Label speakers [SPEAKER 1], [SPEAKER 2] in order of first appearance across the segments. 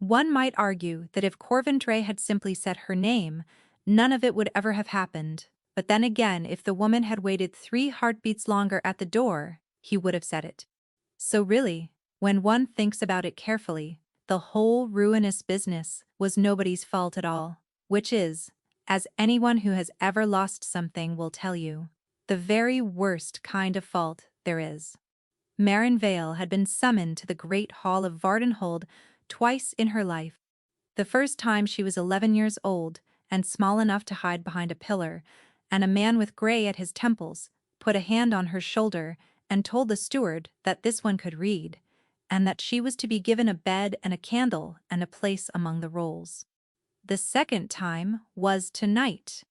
[SPEAKER 1] One might argue that if Corvindre had simply said her name, none of it would ever have happened. But then again, if the woman had waited 3 heartbeats longer at the door, he would have said it. So really, when one thinks about it carefully, the whole ruinous business was nobody's fault at all, which is, as anyone who has ever lost something will tell you, the very worst kind of fault there is. Maren Vale had been summoned to the great hall of Vardenhold twice in her life. The first time she was 11 years old and small enough to hide behind a pillar, and a man with gray at his temples put a hand on her shoulder and told the steward that this one could read, and that she was to be given a bed and a candle and a place among the rolls. The second time was tonight.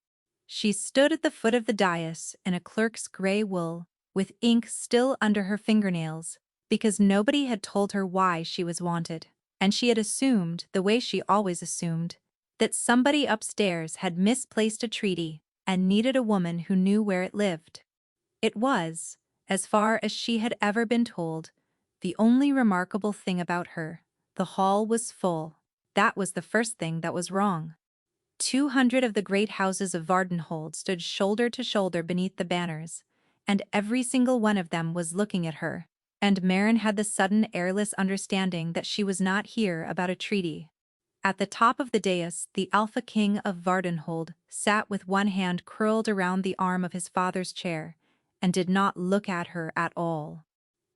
[SPEAKER 1] She stood at the foot of the dais in a clerk's gray wool, with ink still under her fingernails, because nobody had told her why she was wanted, and she had assumed, the way she always assumed, that somebody upstairs had misplaced a treaty and needed a woman who knew where it lived. It was, as far as she had ever been told, the only remarkable thing about her. The hall was full. That was the first thing that was wrong. 200 of the great houses of Vardenhold stood shoulder to shoulder beneath the banners, and every single one of them was looking at her, and Maren had the sudden airless understanding that she was not here about a treaty. At the top of the dais, the Alpha King of Vardenhold sat with one hand curled around the arm of his father's chair, and did not look at her at all.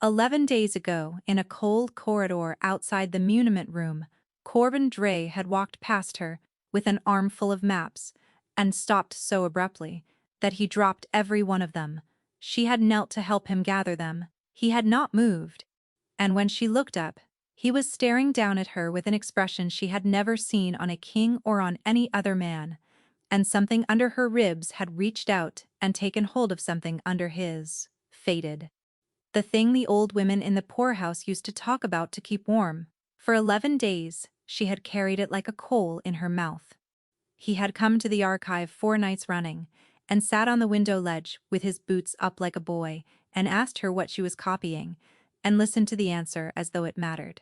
[SPEAKER 1] 11 days ago, in a cold corridor outside the muniment room, Corvindre had walked past her with an armful of maps, and stopped so abruptly that he dropped every one of them. She had knelt to help him gather them. He had not moved. And when she looked up, he was staring down at her with an expression she had never seen on a king or on any other man, and something under her ribs had reached out and taken hold of something under his, faded. The thing the old women in the poorhouse used to talk about to keep warm. For 11 days, she had carried it like a coal in her mouth. He had come to the archive 4 nights running, and sat on the window ledge with his boots up like a boy, and asked her what she was copying, and listened to the answer as though it mattered.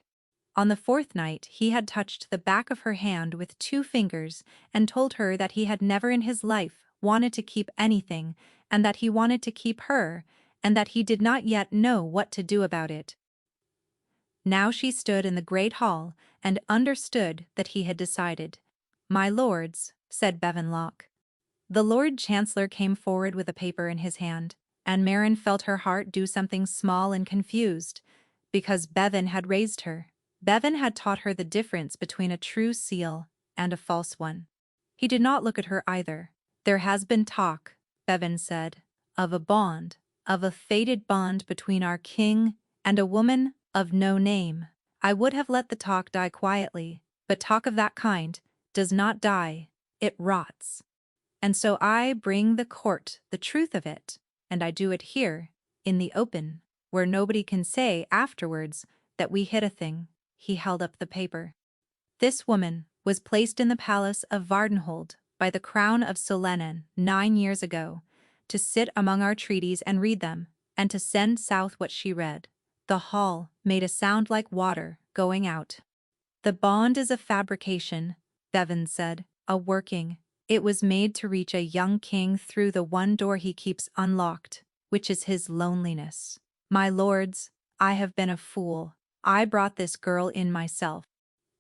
[SPEAKER 1] On the 4th night, he had touched the back of her hand with 2 fingers and told her that he had never in his life wanted to keep anything, and that he wanted to keep her, and that he did not yet know what to do about it. Now she stood in the great hall and understood that he had decided. "My lords," said Bevan Locke. The Lord Chancellor came forward with a paper in his hand, and Maren felt her heart do something small and confused, because Bevan had raised her. Bevan had taught her the difference between a true seal and a false one. He did not look at her either. "There has been talk," Bevan said, "of a bond, of a fated bond between our king and a woman of no name. I would have let the talk die quietly, but talk of that kind does not die, it rots. And so I bring the court the truth of it, and I do it here, in the open, where nobody can say afterwards that we hid a thing." He held up the paper. "This woman was placed in the palace of Vardenhold by the crown of Solenen 9 years ago, to sit among our treaties and read them, and to send south what she read." The hall made a sound like water going out. "The bond is a fabrication," Bevan said, "a working. It was made to reach a young king through the one door he keeps unlocked, which is his loneliness. My lords, I have been a fool. I brought this girl in myself.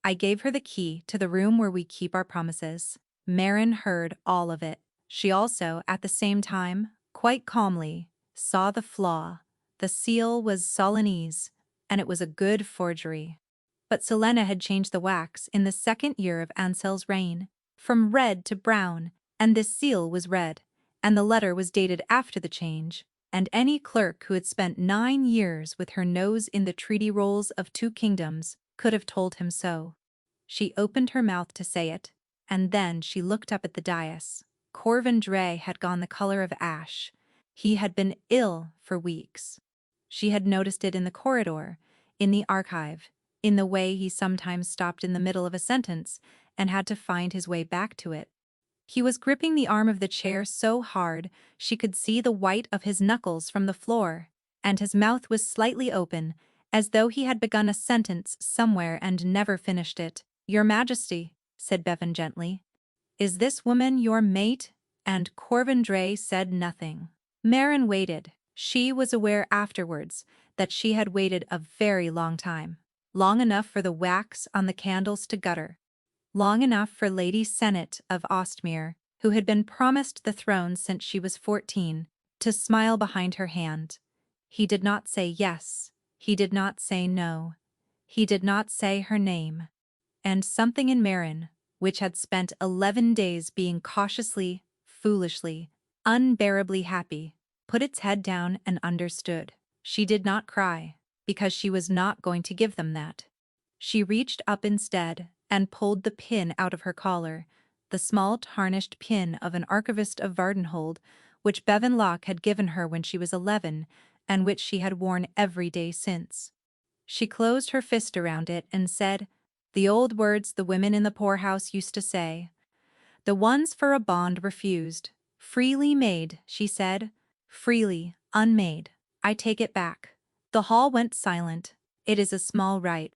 [SPEAKER 1] I gave her the key to the room where we keep our promises." Maren heard all of it. She also, at the same time, quite calmly, saw the flaw. The seal was Solanese, and it was a good forgery. But Selena had changed the wax in the 2nd year of Ansel's reign, from red to brown, and this seal was red, and the letter was dated after the change, and any clerk who had spent 9 years with her nose in the treaty rolls of 2 kingdoms could have told him so. She opened her mouth to say it, and then she looked up at the dais. Corvindre had gone the color of ash. He had been ill for weeks. She had noticed it in the corridor, in the archive, in the way he sometimes stopped in the middle of a sentence and had to find his way back to it. He was gripping the arm of the chair so hard she could see the white of his knuckles from the floor, and his mouth was slightly open, as though he had begun a sentence somewhere and never finished it. "Your Majesty," said Bevan gently, "is this woman your mate?" And Corvindray said nothing. Marin waited. She was aware afterwards that she had waited a very long time. Long enough for the wax on the candles to gutter. Long enough for Lady Sennet of Ostmere, who had been promised the throne since she was 14, to smile behind her hand. He did not say yes. He did not say no. He did not say her name. And something in Marin, which had spent 11 days being cautiously, foolishly, unbearably happy, put its head down and understood. She did not cry, because she was not going to give them that. She reached up instead and pulled the pin out of her collar, the small tarnished pin of an archivist of Vardenhold, which Bevan Locke had given her when she was 11, and which she had worn every day since. She closed her fist around it and said, the old words the women in the poorhouse used to say. The ones for a bond refused. Freely made, she said. Freely, unmade. I take it back. The hall went silent. It is a small rite.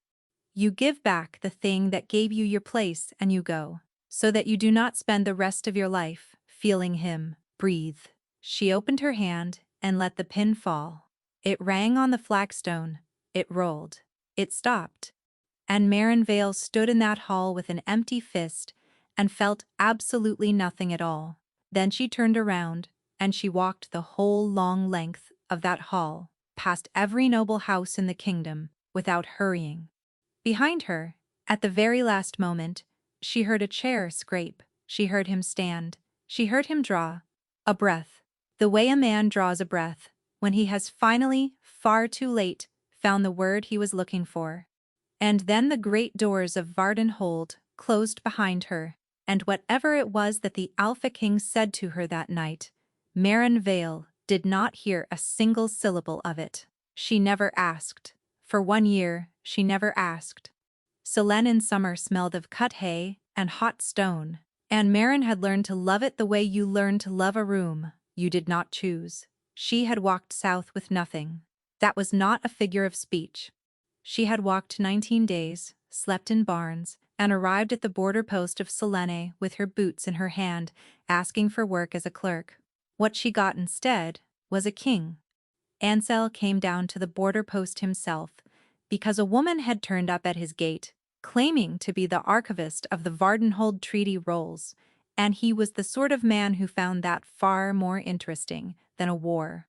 [SPEAKER 1] You give back the thing that gave you your place and you go, so that you do not spend the rest of your life feeling him breathe. She opened her hand and let the pin fall. It rang on the flagstone. It rolled. It stopped. And Marin Vale stood in that hall with an empty fist and felt absolutely nothing at all. Then she turned around, and she walked the whole long length of that hall, past every noble house in the kingdom, without hurrying. Behind her, at the very last moment, she heard a chair scrape. She heard him stand. She heard him draw a breath, the way a man draws a breath when he has finally, far too late, found the word he was looking for. And then the great doors of Vardenhold closed behind her, and whatever it was that the Alpha King said to her that night, Marin Vale did not hear a single syllable of it. She never asked. For 1 year, she never asked. Selene in summer smelled of cut hay and hot stone, and Marin had learned to love it the way you learn to love a room you did not choose. She had walked south with nothing. That was not a figure of speech. She had walked 19 days, slept in barns, and arrived at the border post of Selene with her boots in her hand, asking for work as a clerk. What she got instead was a king. Ansel came down to the border post himself, because a woman had turned up at his gate, claiming to be the archivist of the Vardenhold Treaty Rolls, and he was the sort of man who found that far more interesting than a war.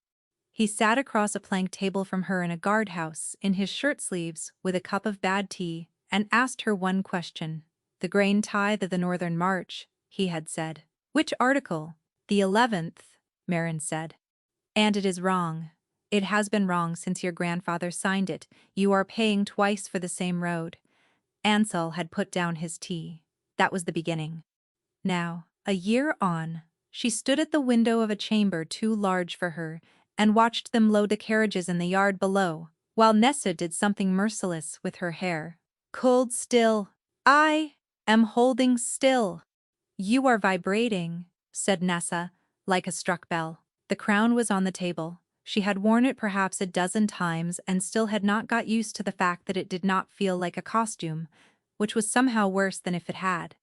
[SPEAKER 1] He sat across a plank table from her in a guardhouse, in his shirt-sleeves, with a cup of bad tea, and asked her one question. The grain tithe of the Northern March, he had said. Which article? The 11th, Marin said. And it is wrong. It has been wrong since your grandfather signed it. You are paying twice for the same road. Ansel had put down his tea. That was the beginning. Now, a year on, she stood at the window of a chamber too large for her, and watched them load the carriages in the yard below, while Nessa did something merciless with her hair. Cold still. I am holding still. You are vibrating, said Nessa, like a struck bell. The crown was on the table. She had worn it perhaps a dozen times and still had not got used to the fact that it did not feel like a costume, which was somehow worse than if it had.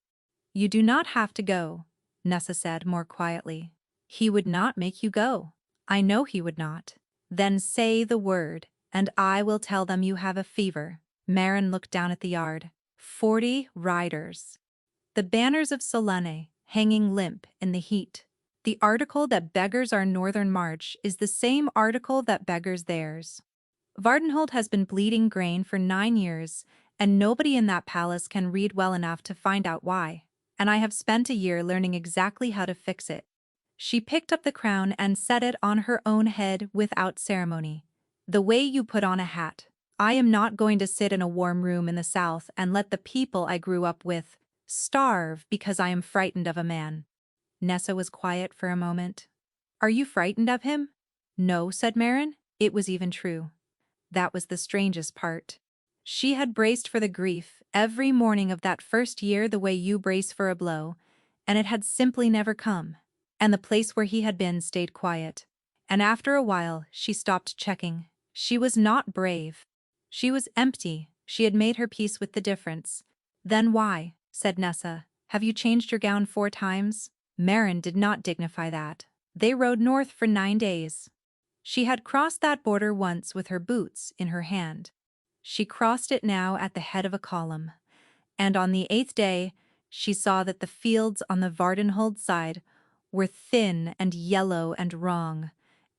[SPEAKER 1] You do not have to go, Nessa said more quietly. He would not make you go. I know he would not. Then say the word, and I will tell them you have a fever. Marin looked down at the yard. 40 riders. The banners of Selene, hanging limp in the heat. The article that beggars our northern march is the same article that beggars theirs. Vardenhold has been bleeding grain for 9 years, and nobody in that palace can read well enough to find out why, and I have spent a year learning exactly how to fix it. She picked up the crown and set it on her own head without ceremony. The way you put on a hat. I am not going to sit in a warm room in the south and let the people I grew up with starve because I am frightened of a man. Nessa was quiet for a moment. Are you frightened of him? No, said Marin. It was even true. That was the strangest part. She had braced for the grief every morning of that first year the way you brace for a blow, and it had simply never come. And the place where he had been stayed quiet. And after a while, she stopped checking. She was not brave. She was empty. She had made her peace with the difference. Then why, said Nessa, have you changed your gown 4 times? Marin did not dignify that. They rode north for 9 days. She had crossed that border once with her boots in her hand. She crossed it now at the head of a column. And on the 8th day, she saw that the fields on the Vardenhold side were thin and yellow and wrong,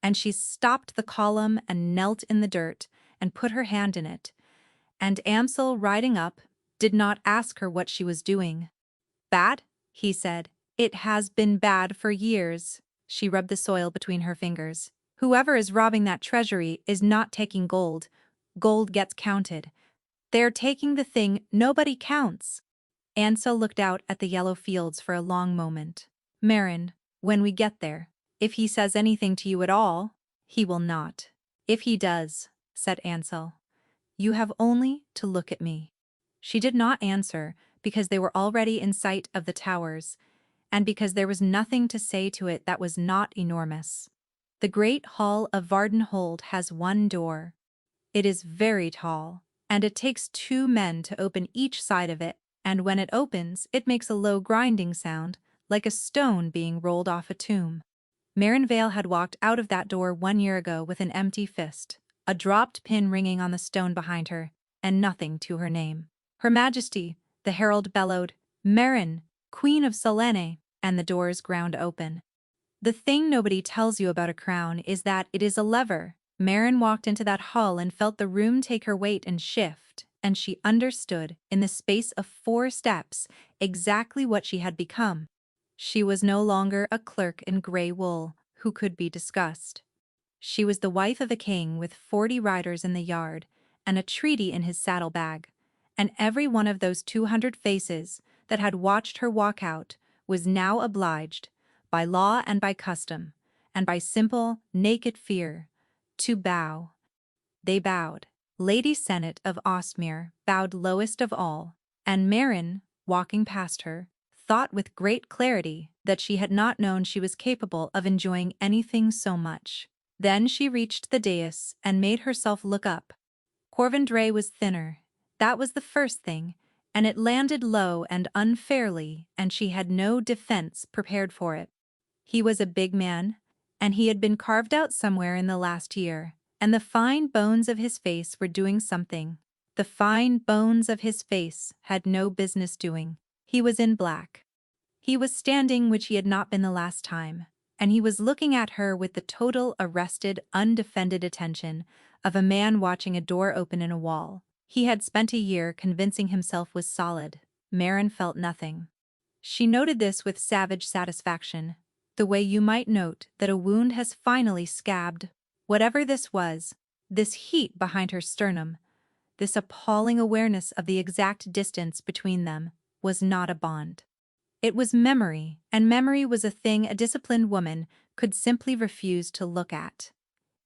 [SPEAKER 1] and she stopped the column and knelt in the dirt and put her hand in it, and Ansel, riding up, did not ask her what she was doing. Bad? He said. It has been bad for years. She rubbed the soil between her fingers. Whoever is robbing that treasury is not taking gold. Gold gets counted. They're taking the thing nobody counts. Ansel looked out at the yellow fields for a long moment. Marin, when we get there, if he says anything to you at all, he will not. If he does, said Ansel, you have only to look at me. She did not answer because they were already in sight of the towers, and because there was nothing to say to it that was not enormous. The great hall of Vardenhold has one door. It is very tall, and it takes 2 men to open each side of it, and when it opens, it makes a low grinding sound, like a stone being rolled off a tomb. Marin Vale had walked out of that door 1 year ago with an empty fist, a dropped pin ringing on the stone behind her, and nothing to her name. Her Majesty, the herald bellowed, Marin, Queen of Selene, and the doors ground open. The thing nobody tells you about a crown is that it is a lever. Marin walked into that hall and felt the room take her weight and shift, and she understood, in the space of 4 steps, exactly what she had become. She was no longer a clerk in grey wool who could be discussed. She was the wife of a king with 40 riders in the yard and a treaty in his saddlebag, and every one of those 200 faces that had watched her walk out was now obliged, by law and by custom, and by simple, naked fear, to bow. They bowed. Lady Senate of Ostmere bowed lowest of all, and Marin, walking past her, thought with great clarity that she had not known she was capable of enjoying anything so much. Then she reached the dais and made herself look up. Corvindray was thinner. That was the first thing, and it landed low and unfairly, and she had no defense prepared for it. He was a big man, and he had been carved out somewhere in the last year, and the fine bones of his face were doing something. The fine bones of his face had no business doing. He was in black. He was standing, which he had not been the last time, and he was looking at her with the total arrested, undefended attention of a man watching a door open in a wall. He had spent a year convincing himself was solid. Marin felt nothing. She noted this with savage satisfaction, the way you might note that a wound has finally scabbed. Whatever this was, this heat behind her sternum, this appalling awareness of the exact distance between them, was not a bond. It was memory, and memory was a thing a disciplined woman could simply refuse to look at.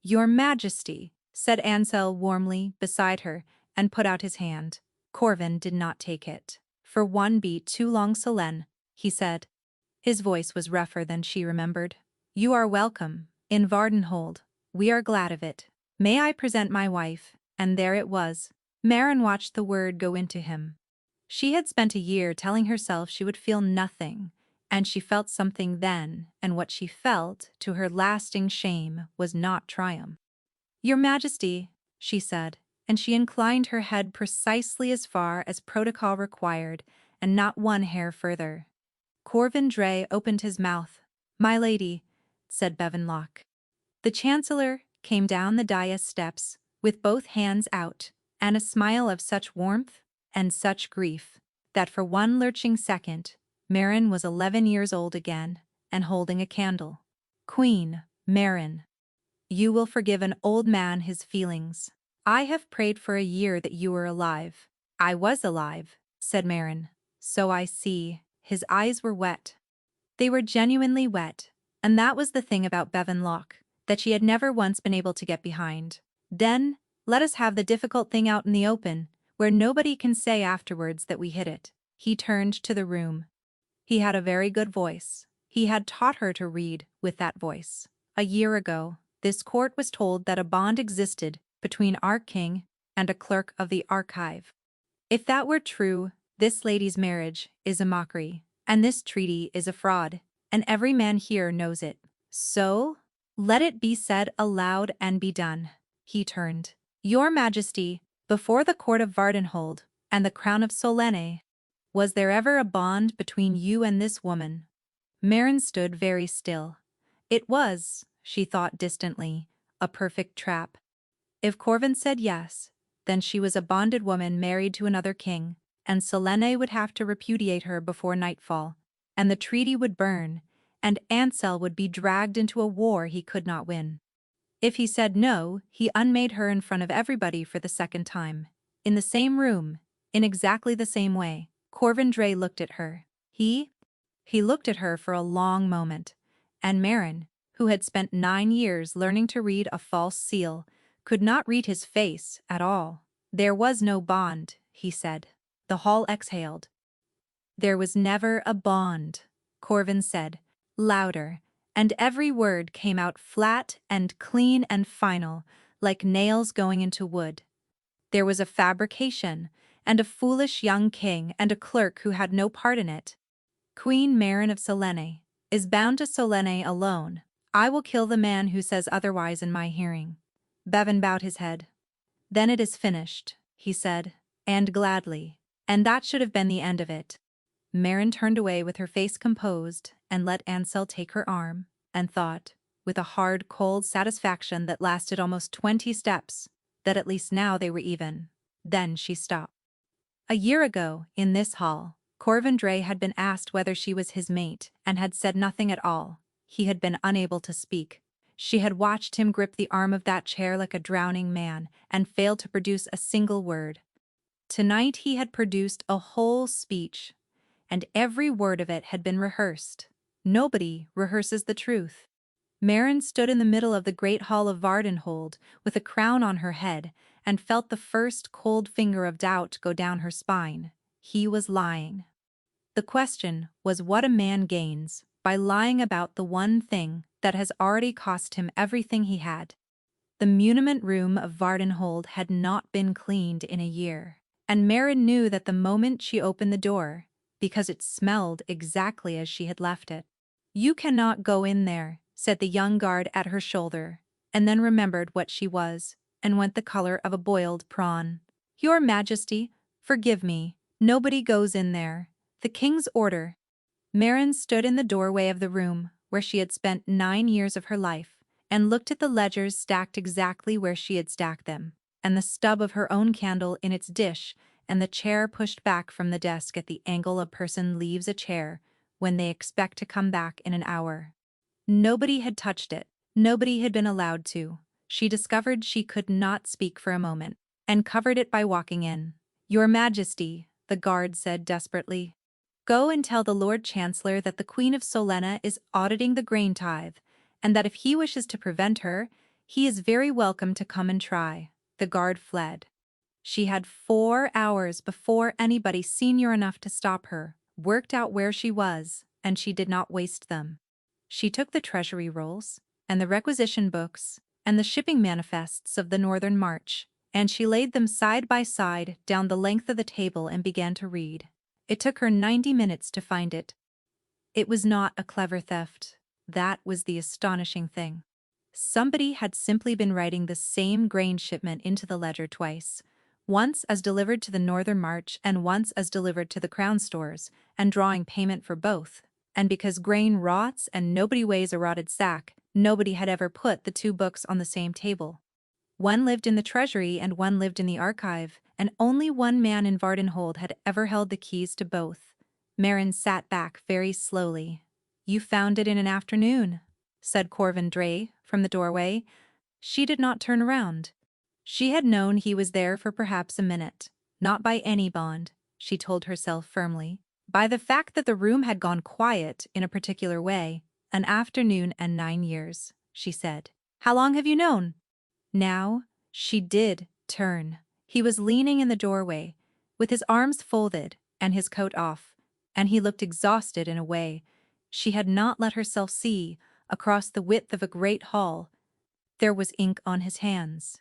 [SPEAKER 1] Your Majesty, said Ansel warmly beside her, and put out his hand. Corvin did not take it. For one beat too long, Selene, he said. His voice was rougher than she remembered. You are welcome, in Vardenhold. We are glad of it. May I present my wife? And there it was. Marin watched the word go into him. She had spent a year telling herself she would feel nothing, and she felt something then, and what she felt, to her lasting shame, was not triumph. Your Majesty, she said, and she inclined her head precisely as far as protocol required, and not 1 hair further. Corvindray opened his mouth. My lady, said Bevanlock. The Chancellor came down the dais steps, with both hands out, and a smile of such warmth and such grief, that for one lurching second, Marin was 11 years old again, and holding a candle. Queen, Marin, you will forgive an old man his feelings. I have prayed for a year that you were alive. I was alive, said Marin. So I see. His eyes were wet. They were genuinely wet, and that was the thing about Bevanlock, that she had never once been able to get behind. Then, let us have the difficult thing out in the open, where nobody can say afterwards that we hid it. He turned to the room. He had a very good voice. He had taught her to read with that voice. A year ago, this court was told that a bond existed between our king and a clerk of the archive. If that were true, This lady's marriage is a mockery, and this treaty is a fraud, and every man here knows it. So, let it be said aloud and be done. He turned. Your Majesty, before the court of Vardenhold and the crown of Solene, was there ever a bond between you and this woman? Marin stood very still. It was, she thought distantly, a perfect trap. If Corvin said yes, then she was a bonded woman married to another king, and Selene would have to repudiate her before nightfall, and the treaty would burn, and Ansel would be dragged into a war he could not win. If he said no, he unmade her in front of everybody for the second time. In the same room, in exactly the same way, Corvin Dre looked at her. He looked at her for a long moment, and Marin, who had spent 9 years learning to read a false seal, could not read his face at all. There was no bond, he said. The hall exhaled. There was never a bond, Corvin said, louder, and every word came out flat and clean and final, like nails going into wood. There was a fabrication, and a foolish young king and a clerk who had no part in it. Queen Marin of Selene is bound to Selene alone. I will kill the man who says otherwise in my hearing. Bevan bowed his head. Then it is finished, he said, and gladly, and that should have been the end of it. Marin turned away with her face composed and let Ansel take her arm, and thought, with a hard, cold satisfaction that lasted almost 20 steps, that at least now they were even. Then she stopped. A year ago, in this hall, Corvin Dre had been asked whether she was his mate and had said nothing at all. He had been unable to speak. She had watched him grip the arm of that chair like a drowning man and failed to produce a single word. Tonight he had produced a whole speech, and every word of it had been rehearsed. Nobody rehearses the truth. Marin stood in the middle of the great hall of Vardenhold with a crown on her head and felt the first cold finger of doubt go down her spine. He was lying. The question was what a man gains by lying about the one thing that has already cost him everything he had. The muniment room of Vardenhold had not been cleaned in a year, and Marin knew that the moment she opened the door, because it smelled exactly as she had left it. You cannot go in there, said the young guard at her shoulder, and then remembered what she was, and went the color of a boiled prawn. Your Majesty, forgive me, nobody goes in there. The king's order. Marin stood in the doorway of the room where she had spent 9 years of her life, and looked at the ledgers stacked exactly where she had stacked them, and the stub of her own candle in its dish, and the chair pushed back from the desk at the angle a person leaves a chair when they expect to come back in an hour. Nobody had touched it. Nobody had been allowed to. She discovered she could not speak for a moment, and covered it by walking in. Your Majesty, the guard said desperately. Go and tell the Lord Chancellor that the Queen of Solena is auditing the grain tithe, and that if he wishes to prevent her, he is very welcome to come and try. The guard fled. She had 4 hours before anybody senior enough to stop her, worked out where she was, and she did not waste them. She took the treasury rolls, and the requisition books, and the shipping manifests of the Northern March, and she laid them side by side down the length of the table and began to read. It took her 90 minutes to find it. It was not a clever theft. That was the astonishing thing. Somebody had simply been writing the same grain shipment into the ledger twice, once as delivered to the Northern March and once as delivered to the Crown stores, and drawing payment for both. And because grain rots and nobody weighs a rotted sack, nobody had ever put the 2 books on the same table. One lived in the treasury and one lived in the archive, and only one man in Vardenhold had ever held the keys to both. Marin sat back very slowly. You found it in an afternoon, said Corvin Dre from the doorway. She did not turn around. She had known he was there for perhaps a minute. Not by any bond, she told herself firmly. By the fact that the room had gone quiet in a particular way. An afternoon and 9 years, she said. How long have you known? Now, she did turn. He was leaning in the doorway, with his arms folded and his coat off, and he looked exhausted in a way she had not let herself see. Across the width of a great hall, there was ink on his hands.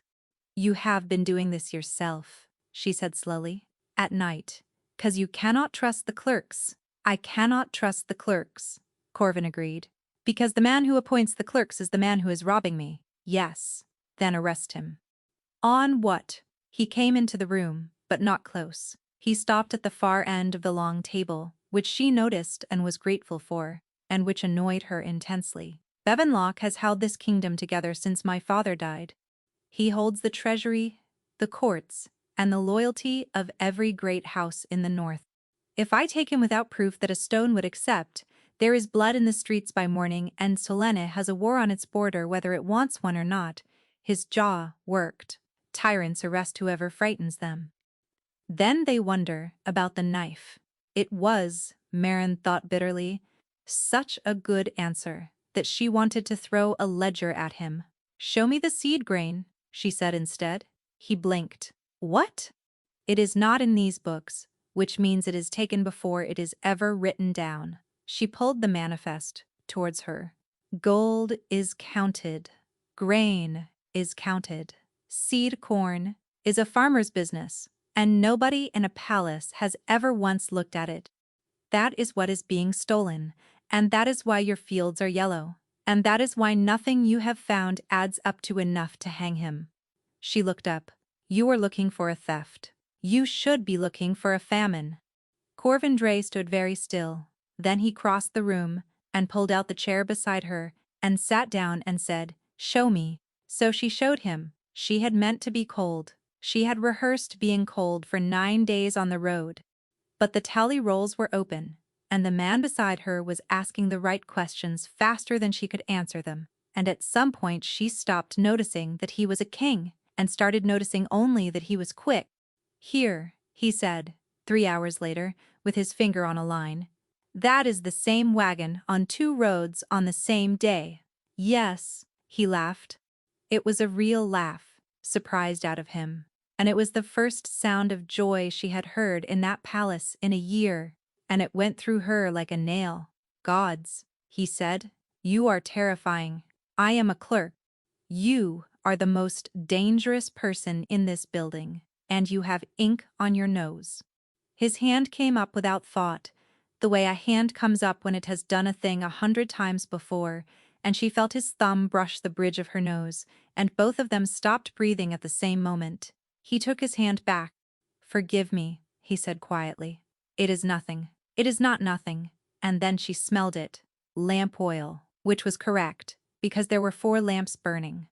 [SPEAKER 1] You have been doing this yourself, she said slowly. At night, "'Cause you cannot trust the clerks." "I cannot trust the clerks," Corvin agreed. "Because the man who appoints the clerks is the man who is robbing me." "Yes." "Then arrest him." "On what?" He came into the room, but not close. He stopped at the far end of the long table, which she noticed and was grateful for, and which annoyed her intensely. "Bevanlock has held this kingdom together since my father died. He holds the treasury, the courts, and the loyalty of every great house in the north. If I take him without proof that a stone would accept, there is blood in the streets by morning, and Solene has a war on its border whether it wants one or not." His jaw worked. "Tyrants arrest whoever frightens them. Then they wonder about the knife." It was, Marin thought bitterly, such a good answer that she wanted to throw a ledger at him. "Show me the seed grain," she said instead. He blinked. "What?" "It is not in these books, which means it is taken before it is ever written down." She pulled the manifest towards her. "Gold is counted. Grain is counted. Seed corn is a farmer's business, and nobody in a palace has ever once looked at it. That is what is being stolen, and that is why your fields are yellow, and that is why nothing you have found adds up to enough to hang him." She looked up. "You are looking for a theft. You should be looking for a famine." Corvindre stood very still. Then he crossed the room and pulled out the chair beside her and sat down and said, "Show me." So she showed him. She had meant to be cold. She had rehearsed being cold for 9 days on the road. But the tally rolls were open, and the man beside her was asking the right questions faster than she could answer them. And at some point she stopped noticing that he was a king and started noticing only that he was quick. "Here," he said, 3 hours later, with his finger on a line. "That is the same wagon on 2 roads on the same day." "Yes," he laughed. It was a real laugh, surprised out of him, and it was the first sound of joy she had heard in that palace in a year, and it went through her like a nail. "Gods," he said, "you are terrifying. I am a clerk. You are the most dangerous person in this building, and you have ink on your nose." His hand came up without thought, the way a hand comes up when it has done a thing 100 times before, and she felt his thumb brush the bridge of her nose, and both of them stopped breathing at the same moment. He took his hand back. "Forgive me," he said quietly. "It is nothing. It is not nothing." And then she smelled it. Lamp oil, which was correct, because there were 4 lamps burning.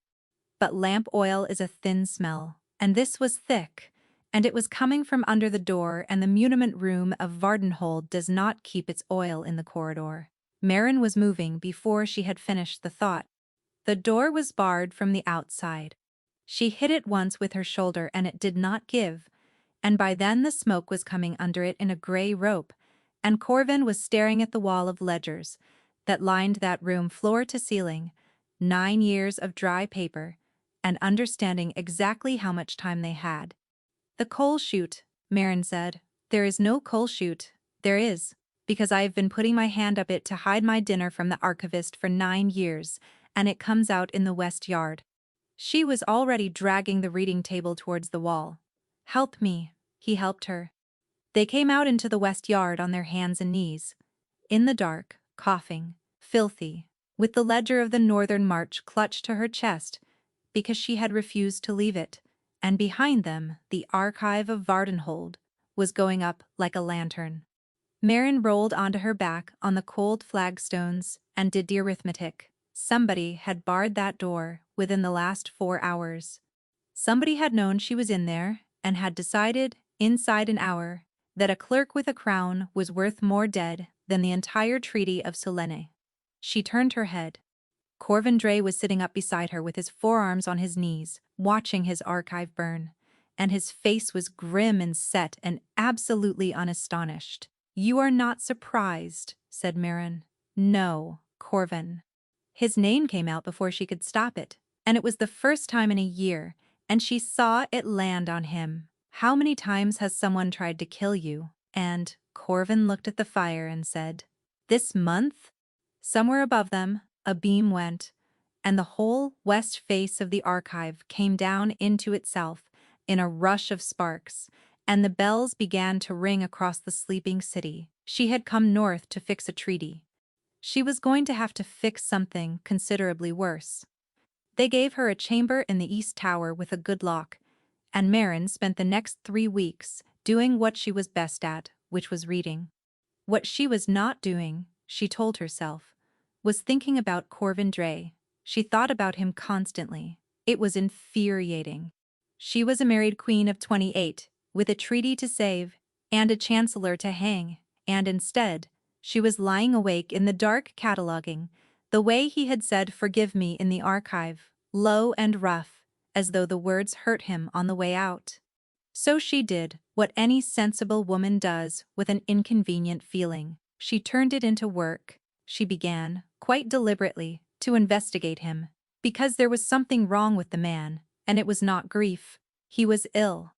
[SPEAKER 1] But lamp oil is a thin smell, and this was thick, and it was coming from under the door, and the muniment room of Vardenhold does not keep its oil in the corridor. Marin was moving before she had finished the thought. The door was barred from the outside. She hit it once with her shoulder and it did not give, and by then the smoke was coming under it in a gray rope, and Corvin was staring at the wall of ledgers that lined that room floor to ceiling, 9 years of dry paper, and understanding exactly how much time they had. "The coal chute," Marin said. "There is no coal chute." "There is, because I have been putting my hand up it to hide my dinner from the archivist for 9 years, and it comes out in the west yard." She was already dragging the reading table towards the wall. "Help me," he helped her. They came out into the west yard on their hands and knees, in the dark, coughing, filthy, with the ledger of the Northern March clutched to her chest because she had refused to leave it, and behind them the archive of Vardenhold was going up like a lantern. Marin rolled onto her back on the cold flagstones and did the arithmetic. Somebody had barred that door within the last 4 hours. Somebody had known she was in there and had decided, inside an hour, that a clerk with a crown was worth more dead than the entire Treaty of Solene. She turned her head. Corvindre was sitting up beside her with his forearms on his knees, watching his archive burn, and his face was grim and set and absolutely unastonished. "You are not surprised," said Marin. "No, Corvin." His name came out before she could stop it, and it was the first time in a year, and she saw it land on him. "How many times has someone tried to kill you?" And Corvin looked at the fire and said, "This month?" Somewhere above them, a beam went, and the whole west face of the archive came down into itself in a rush of sparks, and the bells began to ring across the sleeping city. She had come north to fix a treaty. She was going to have to fix something considerably worse. They gave her a chamber in the East Tower with a good lock, and Marin spent the next 3 weeks doing what she was best at, which was reading. What she was not doing, she told herself, was thinking about Corvin Dre. She thought about him constantly. It was infuriating. She was a married queen of 28, with a treaty to save, and a chancellor to hang, and instead, she was lying awake in the dark cataloging, the way he had said "forgive me" in the archive, low and rough, as though the words hurt him on the way out. So she did what any sensible woman does with an inconvenient feeling. She turned it into work. She began, quite deliberately, to investigate him, because there was something wrong with the man, and it was not grief. He was ill.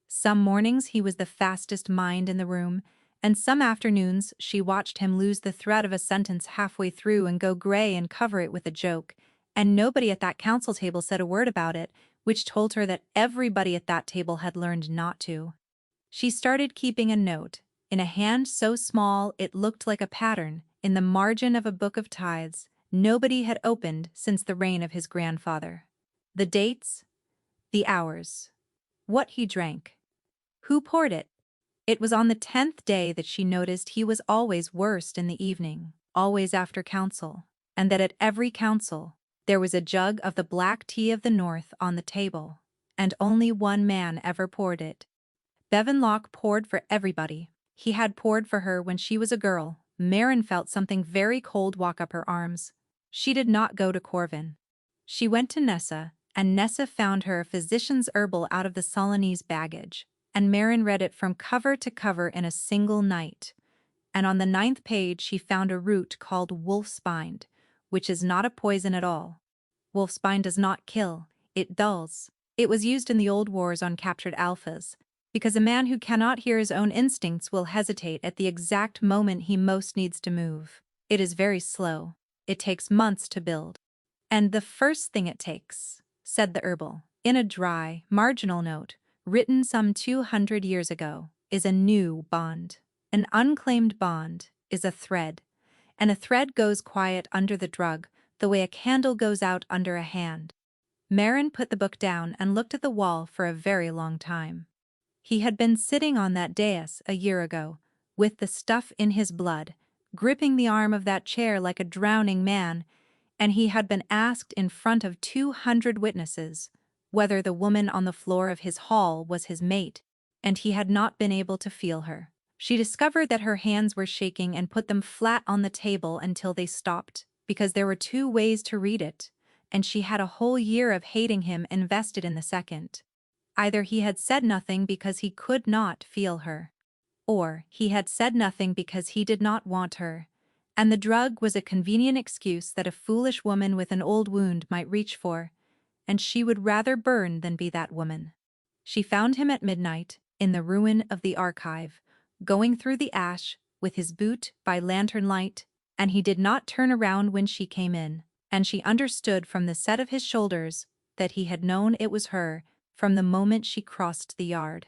[SPEAKER 1] Some mornings he was the fastest mind in the room, and some afternoons she watched him lose the thread of a sentence halfway through and go gray and cover it with a joke, and nobody at that council table said a word about it, which told her that everybody at that table had learned not to. She started keeping a note, in a hand so small it looked like a pattern, in the margin of a book of tithes nobody had opened since the reign of his grandfather. The dates, the hours, what he drank, who poured it. It was on the 10th day that she noticed he was always worst in the evening, always after council, and that at every council, there was a jug of the black tea of the north on the table, and only one man ever poured it. Bevan Locke poured for everybody. He had poured for her when she was a girl. Marin felt something very cold walk up her arms. She did not go to Corvin. She went to Nessa, and Nessa found her a physician's herbal out of the Solanese baggage, and Marin read it from cover to cover in a single night. And on the 9th page she found a root called wolfspine, which is not a poison at all. Wolfspine does not kill, it dulls. It was used in the old wars on captured alphas, because a man who cannot hear his own instincts will hesitate at the exact moment he most needs to move. It is very slow. It takes months to build. And the first thing it takes, said the herbal, in a dry, marginal note, written some 200 years ago, is a new bond. An unclaimed bond is a thread, and a thread goes quiet under the drug, the way a candle goes out under a hand. Marin put the book down and looked at the wall for a very long time. He had been sitting on that dais a year ago, with the stuff in his blood, gripping the arm of that chair like a drowning man, and he had been asked in front of 200 witnesses whether the woman on the floor of his hall was his mate, and he had not been able to feel her. She discovered that her hands were shaking and put them flat on the table until they stopped, because there were 2 ways to read it, and she had a whole year of hating him invested in the second. Either he had said nothing because he could not feel her, or he had said nothing because he did not want her, and the drug was a convenient excuse that a foolish woman with an old wound might reach for, and she would rather burn than be that woman. She found him at midnight, in the ruin of the archive, going through the ash, with his boot by lantern light, and he did not turn around when she came in, and she understood from the set of his shoulders that he had known it was her from the moment she crossed the yard.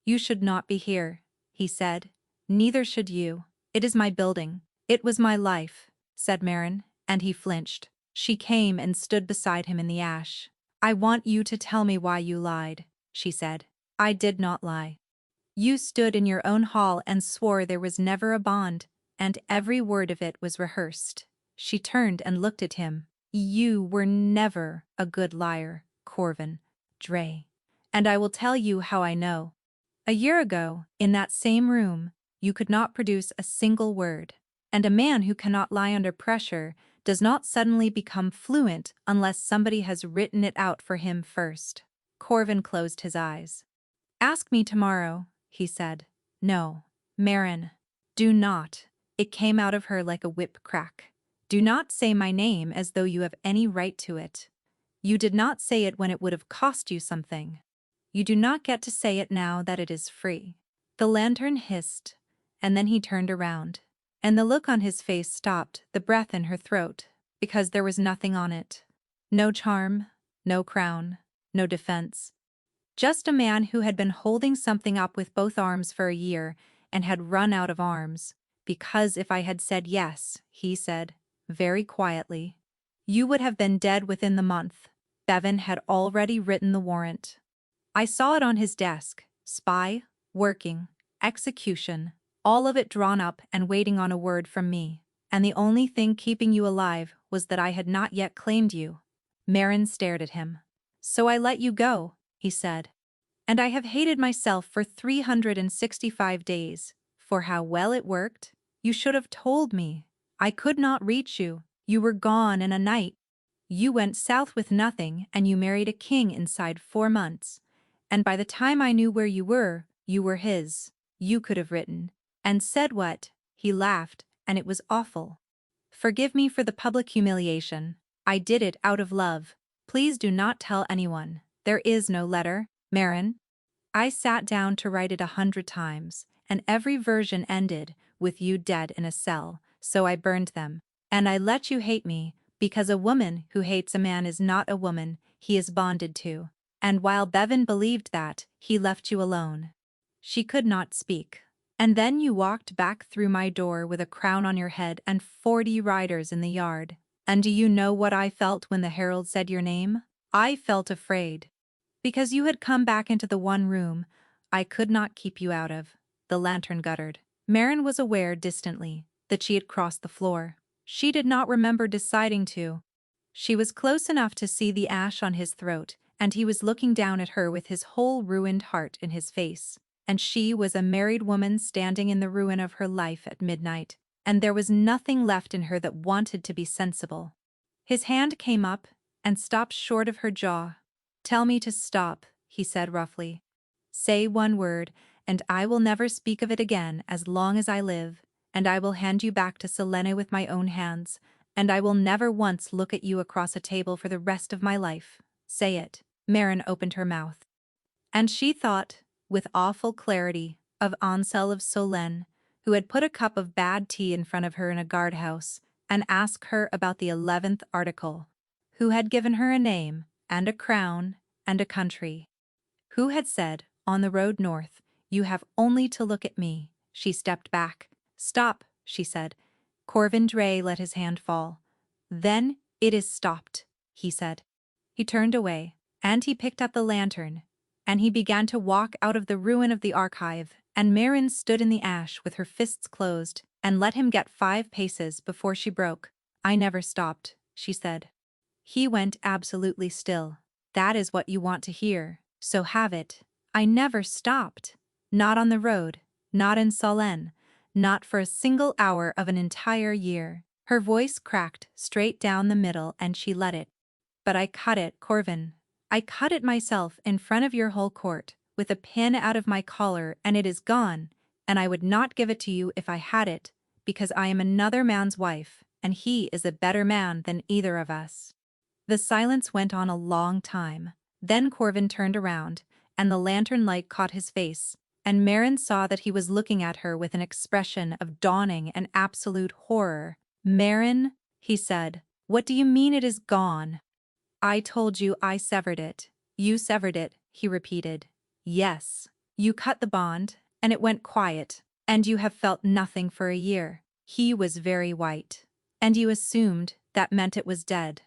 [SPEAKER 1] "You should not be here," he said. "Neither should you. It is my building. It was my life," said Marin, and he flinched. She came and stood beside him in the ash. "I want you to tell me why you lied," she said. "I did not lie. You stood in your own hall and swore there was never a bond, and every word of it was rehearsed." She turned and looked at him. "You were never a good liar, Corvin Dre. And I will tell you how I know. A year ago, in that same room, you could not produce a single word, and a man who cannot lie under pressure does not suddenly become fluent unless somebody has written it out for him first." Corvin closed his eyes. "Ask me tomorrow," he said. "No, Marin, do not." It came out of her like a whip crack. "Do not say my name as though you have any right to it. You did not say it when it would have cost you something. You do not get to say it now that it is free." The lantern hissed, and then he turned around, and the look on his face stopped the breath in her throat, because there was nothing on it. No charm, no crown, no defense. Just a man who had been holding something up with both arms for a year and had run out of arms. Because if I had said yes, he said, very quietly, you would have been dead within the month. Bevan had already written the warrant. I saw it on his desk, spy, working, execution, all of it drawn up and waiting on a word from me. And the only thing keeping you alive was that I had not yet claimed you. Marin stared at him. So I let you go, he said. And I have hated myself for 365 days. For how well it worked? You should have told me. I could not reach you. You were gone in a night. You went south with nothing and you married a king inside 4 months. And by the time I knew where you were his. You could have written. And said what? He laughed, and it was awful. Forgive me for the public humiliation. I did it out of love. Please do not tell anyone. There is no letter, Marin. I sat down to write it 100 times, and every version ended with you dead in a cell, so I burned them. And I let you hate me, because a woman who hates a man is not a woman he is bonded to. And while Bevan believed that, he left you alone. She could not speak. And then you walked back through my door with a crown on your head and 40 riders in the yard. And do you know what I felt when the herald said your name? I felt afraid. Because you had come back into the one room I could not keep you out of. The lantern guttered. Marin was aware distantly that she had crossed the floor. She did not remember deciding to. She was close enough to see the ash on his throat, and he was looking down at her with his whole ruined heart in his face. And she was a married woman standing in the ruin of her life at midnight, and there was nothing left in her that wanted to be sensible. His hand came up and stopped short of her jaw. Tell me to stop, he said roughly. Say one word, and I will never speak of it again as long as I live, and I will hand you back to Selene with my own hands, and I will never once look at you across a table for the rest of my life. Say it. Marin opened her mouth. And she thought, with awful clarity, of Ansel of Solesmes, who had put a cup of bad tea in front of her in a guardhouse, and asked her about the 11th article, who had given her a name, and a crown, and a country, who had said, on the road north, you have only to look at me. She stepped back. Stop, she said. Corvin Dray let his hand fall. Then it is stopped, he said. He turned away, and he picked up the lantern, and he began to walk out of the ruin of the archive, and Marin stood in the ash with her fists closed, and let him get 5 paces before she broke. I never stopped, she said. He went absolutely still. That is what you want to hear, so have it. I never stopped. Not on the road, not in Solesmes, not for a single hour of an entire year. Her voice cracked straight down the middle and she let it. But I cut it, Corvin. I cut it myself in front of your whole court, with a pin out of my collar, and it is gone, and I would not give it to you if I had it, because I am another man's wife, and he is a better man than either of us. The silence went on a long time. Then Corvin turned around, and the lantern light caught his face, and Marin saw that he was looking at her with an expression of dawning and absolute horror. Marin, he said, what do you mean it is gone? I told you I severed it. You severed it, he repeated. Yes. You cut the bond, and it went quiet, and you have felt nothing for a year. He was very white. And you assumed that meant it was dead.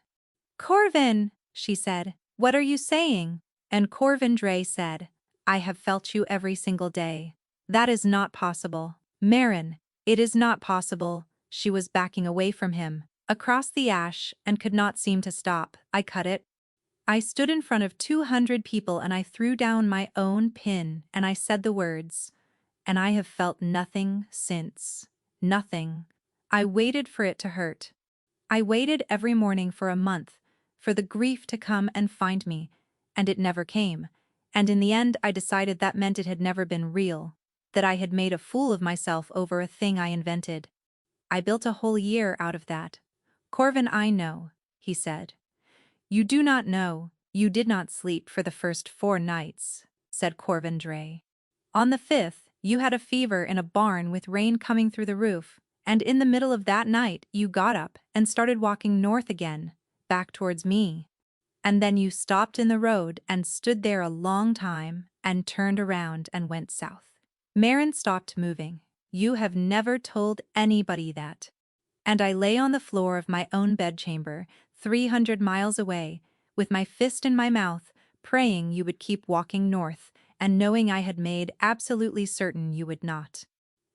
[SPEAKER 1] Corvin, she said, what are you saying? And Corvin Dray said, I have felt you every single day. That is not possible. Marin, it is not possible. She was backing away from him, across the ash, and could not seem to stop. I cut it. I stood in front of 200 people and I threw down my own pin and I said the words. And I have felt nothing since. Nothing. I waited for it to hurt. I waited every morning for a month, for the grief to come and find me, and it never came. And in the end I decided that meant it had never been real, that I had made a fool of myself over a thing I invented. I built a whole year out of that. Corvin, I know, he said. You do not know, you did not sleep for the first 4 nights, said Corvin Dray. On the 5th, you had a fever in a barn with rain coming through the roof, and in the middle of that night you got up and started walking north again, back towards me. And then you stopped in the road and stood there a long time and turned around and went south. Marin stopped moving. You have never told anybody that. And I lay on the floor of my own bedchamber, 300 miles away, with my fist in my mouth, praying you would keep walking north, and knowing I had made absolutely certain you would not.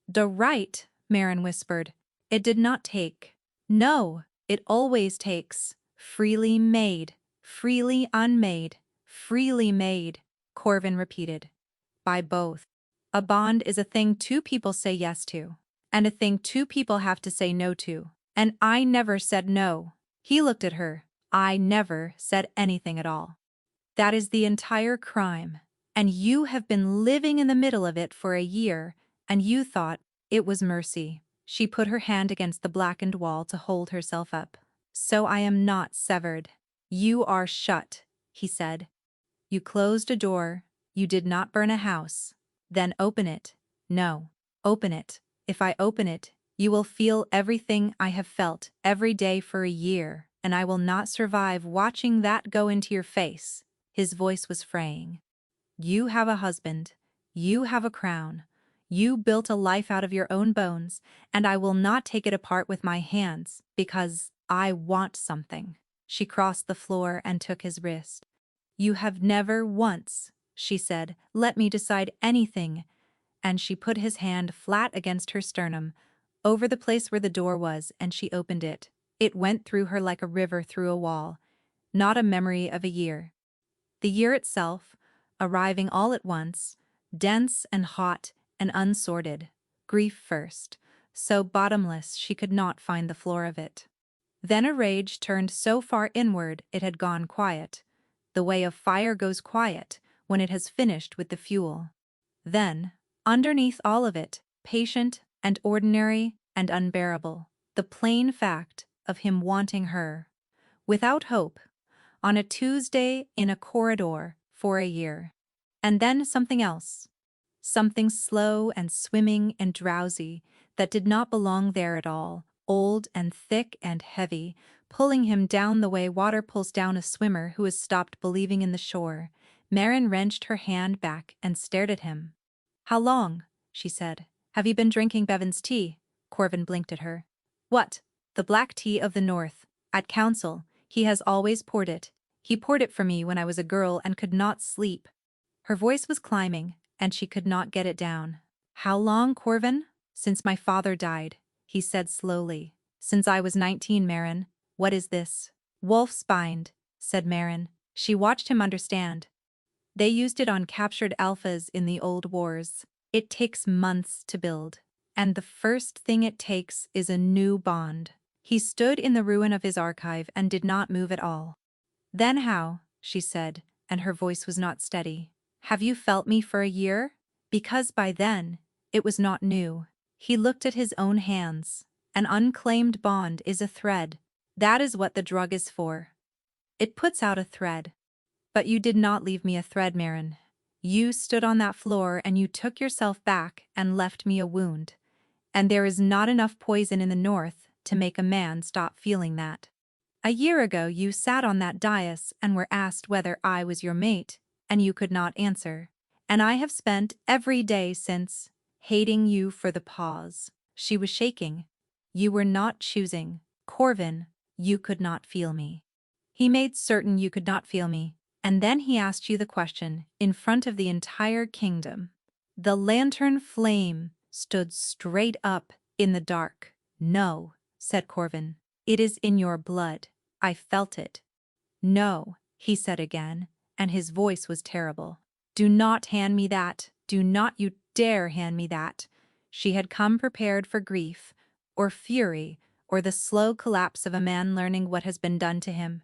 [SPEAKER 1] "The right," Marin whispered. "It did not take. No, it always takes. Freely made, freely unmade, freely made," Corvin repeated. "By both. A bond is a thing two people say yes to, and a thing two people have to say no to. And I never said no." He looked at her. "I never said anything at all. That is the entire crime. And you have been living in the middle of it for a year, and you thought it was mercy." She put her hand against the blackened wall to hold herself up. "So I am not severed. You are shut," he said. "You closed a door. You did not burn a house. Then open it. No, open it. If I open it, you will feel everything I have felt every day for a year, and I will not survive watching that go into your face." His voice was fraying. "You have a husband. You have a crown. You built a life out of your own bones, and I will not take it apart with my hands, because I want something." She crossed the floor and took his wrist. "You have never once," she said, "let me decide anything." And she put his hand flat against her sternum, over the place where the door was, and she opened it. It went through her like a river through a wall. Not a memory of a year. The year itself, arriving all at once, dense and hot and unsorted. Grief first, so bottomless she could not find the floor of it. Then a rage turned so far inward it had gone quiet. The way of fire goes quiet when it has finished with the fuel. Then, underneath all of it, patient and ordinary and unbearable, the plain fact of him wanting her, without hope, on a Tuesday in a corridor for a year. And then something else. Something slow and swimming and drowsy that did not belong there at all, old and thick and heavy, pulling him down the way water pulls down a swimmer who has stopped believing in the shore. Marin wrenched her hand back and stared at him. "How long?" she said. "Have you been drinking Bevan's tea?" Corvin blinked at her. "What? The black tea of the north. At council, he has always poured it. He poured it for me when I was a girl and could not sleep." Her voice was climbing, and she could not get it down. "How long, Corvin?" "Since my father died," he said slowly. "Since I was 19, Marin. What is this?" "Wolf's bind," said Marin. She watched him understand. "They used it on captured alphas in the old wars. It takes months to build. And the first thing it takes is a new bond." He stood in the ruin of his archive and did not move at all. "Then how?" she said, and her voice was not steady. "Have you felt me for a year?" Because by then, it was not new. He looked at his own hands. An unclaimed bond is a thread. That is what the drug is for. It puts out a thread. But you did not leave me a thread, Marin. You stood on that floor and you took yourself back and left me a wound. And there is not enough poison in the north to make a man stop feeling that. A year ago you sat on that dais and were asked whether I was your mate, and you could not answer. And I have spent every day since hating you for the pause. She was shaking. "You were not choosing. Corvin, you could not feel me. He made certain you could not feel me. And then he asked you the question in front of the entire kingdom." The lantern flame stood straight up in the dark. "No," said Corvin. "It is in your blood. I felt it." "No," he said again, and his voice was terrible. "Do not hand me that. Do not you dare hand me that." She had come prepared for grief, or fury, or the slow collapse of a man learning what has been done to him.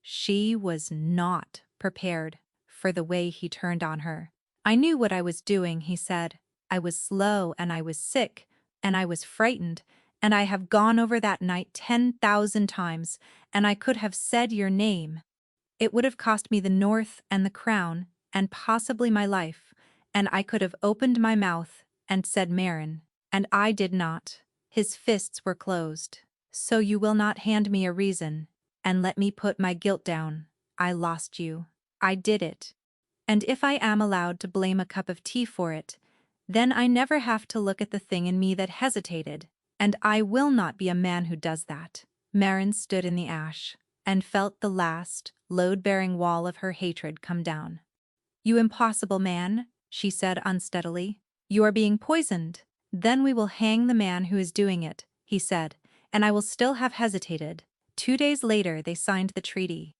[SPEAKER 1] She was not prepared for the way he turned on her. "I knew what I was doing," he said. "I was slow and I was sick and I was frightened, and I have gone over that night 10,000 times, and I could have said your name. It would have cost me the north and the crown and possibly my life, and I could have opened my mouth and said Marin, and I did not." His fists were closed. "So you will not hand me a reason and let me put my guilt down. I lost you. I did it. And if I am allowed to blame a cup of tea for it, then I never have to look at the thing in me that hesitated, and I will not be a man who does that. Marin stood in the ash and felt the last, load-bearing wall of her hatred come down. You impossible man, she said unsteadily. You are being poisoned. Then we will hang the man who is doing it, he said, and I will still have hesitated. 2 days later they signed the treaty.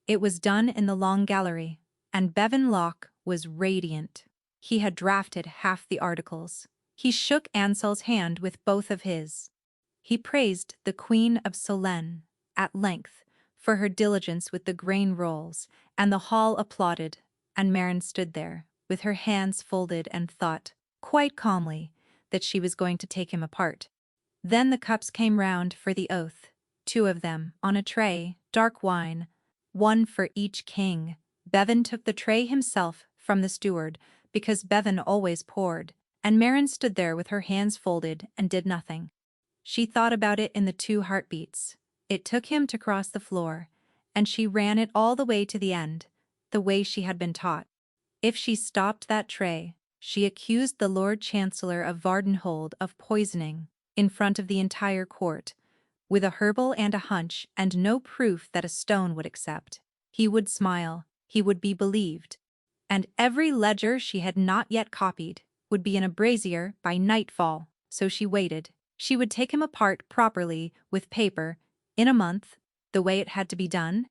[SPEAKER 1] It was done in the long gallery, and Bevan Locke was radiant. He had drafted half the articles. He shook Ansel's hand with both of his. He praised the Queen of Solène, at length, for her diligence with the grain rolls, and the hall applauded, and Marin stood there, with her hands folded and thought, quite calmly, that she was going to take him apart. Then the cups came round for the oath, 2 of them, on a tray, dark wine, 1 for each king. Bevan took the tray himself from the steward, because Bevan always poured, and Marin stood there with her hands folded and did nothing. She thought about it in the 2 heartbeats. It took him to cross the floor, and she ran it all the way to the end, the way she had been taught. If she stopped that tray, she accused the Lord Chancellor of Vardenhold of poisoning, in front of the entire court, with a herbal and a hunch and no proof that a stone would accept. He would smile, he would be believed. And every ledger she had not yet copied would be in a brazier by nightfall, so she waited. She would take him apart properly, with paper, in a month, the way it had to be done.